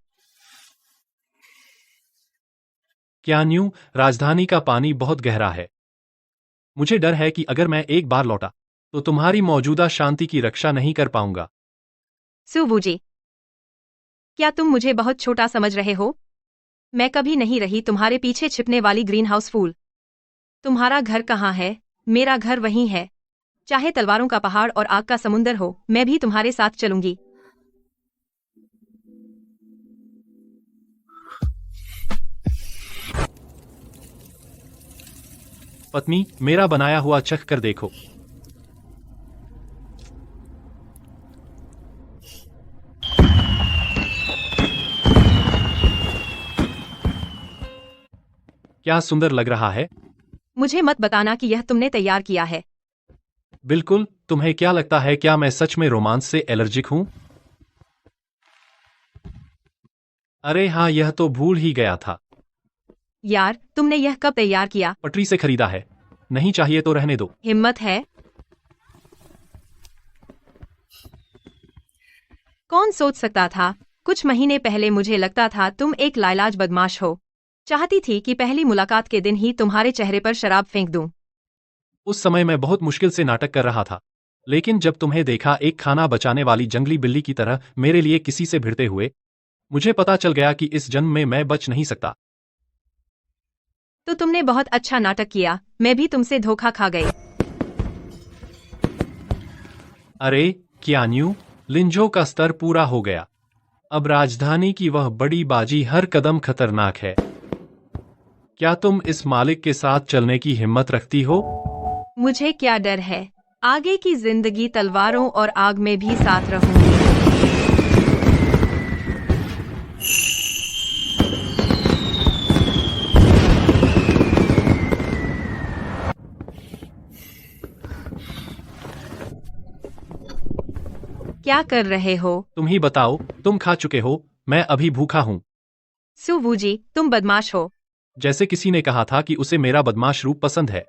कियान्यू, राजधानी का पानी बहुत गहरा है। मुझे डर है कि अगर मैं एक बार लौटा तो तुम्हारी मौजूदा शांति की रक्षा नहीं कर पाऊंगा। सुबूजी, क्या तुम मुझे बहुत छोटा समझ रहे हो? मैं कभी नहीं रही तुम्हारे पीछे छिपने वाली ग्रीन हाउस फूल। तुम्हारा घर कहाँ है? मेरा घर वहीं है। चाहे तलवारों का पहाड़ और आग का समुंदर हो, मैं भी तुम्हारे साथ चलूंगी। पत्नी, मेरा बनाया हुआ चख कर देखो। क्या सुंदर लग रहा है। मुझे मत बताना कि यह तुमने तैयार किया है। बिल्कुल। तुम्हें क्या लगता है, क्या मैं सच में रोमांस से एलर्जिक हूं? अरे हाँ, यह तो भूल ही गया था। यार, तुमने यह कब तैयार किया? पटरी से खरीदा है। नहीं चाहिए तो रहने दो। हिम्मत है? कौन सोच सकता था? कुछ महीने पहले मुझे लगता था तुम एक लाइलाज बदमाश हो। चाहती थी कि पहली मुलाकात के दिन ही तुम्हारे चेहरे पर शराब फेंक दूं। उस समय मैं बहुत मुश्किल से नाटक कर रहा था, लेकिन जब तुम्हें देखा एक खाना बचाने वाली जंगली बिल्ली की तरह मेरे लिए किसी से भिड़ते हुए, मुझे पता चल गया कि इस जन्म में मैं बच नहीं सकता। तो तुमने बहुत अच्छा नाटक किया। मैं भी तुमसे धोखा खा गई। अरे कियान्यू, लिंजो का स्तर पूरा हो गया। अब राजधानी की वह बड़ी बाजी हर कदम खतरनाक है। क्या तुम इस मालिक के साथ चलने की हिम्मत रखती हो? मुझे क्या डर है? आगे की जिंदगी तलवारों और आग में भी साथ रहूंगी। क्या कर रहे हो? तुम ही बताओ। तुम खा चुके हो, मैं अभी भूखा हूँ। सुवूजी, तुम बदमाश हो। जैसे किसी ने कहा था कि उसे मेरा बदमाश रूप पसंद है।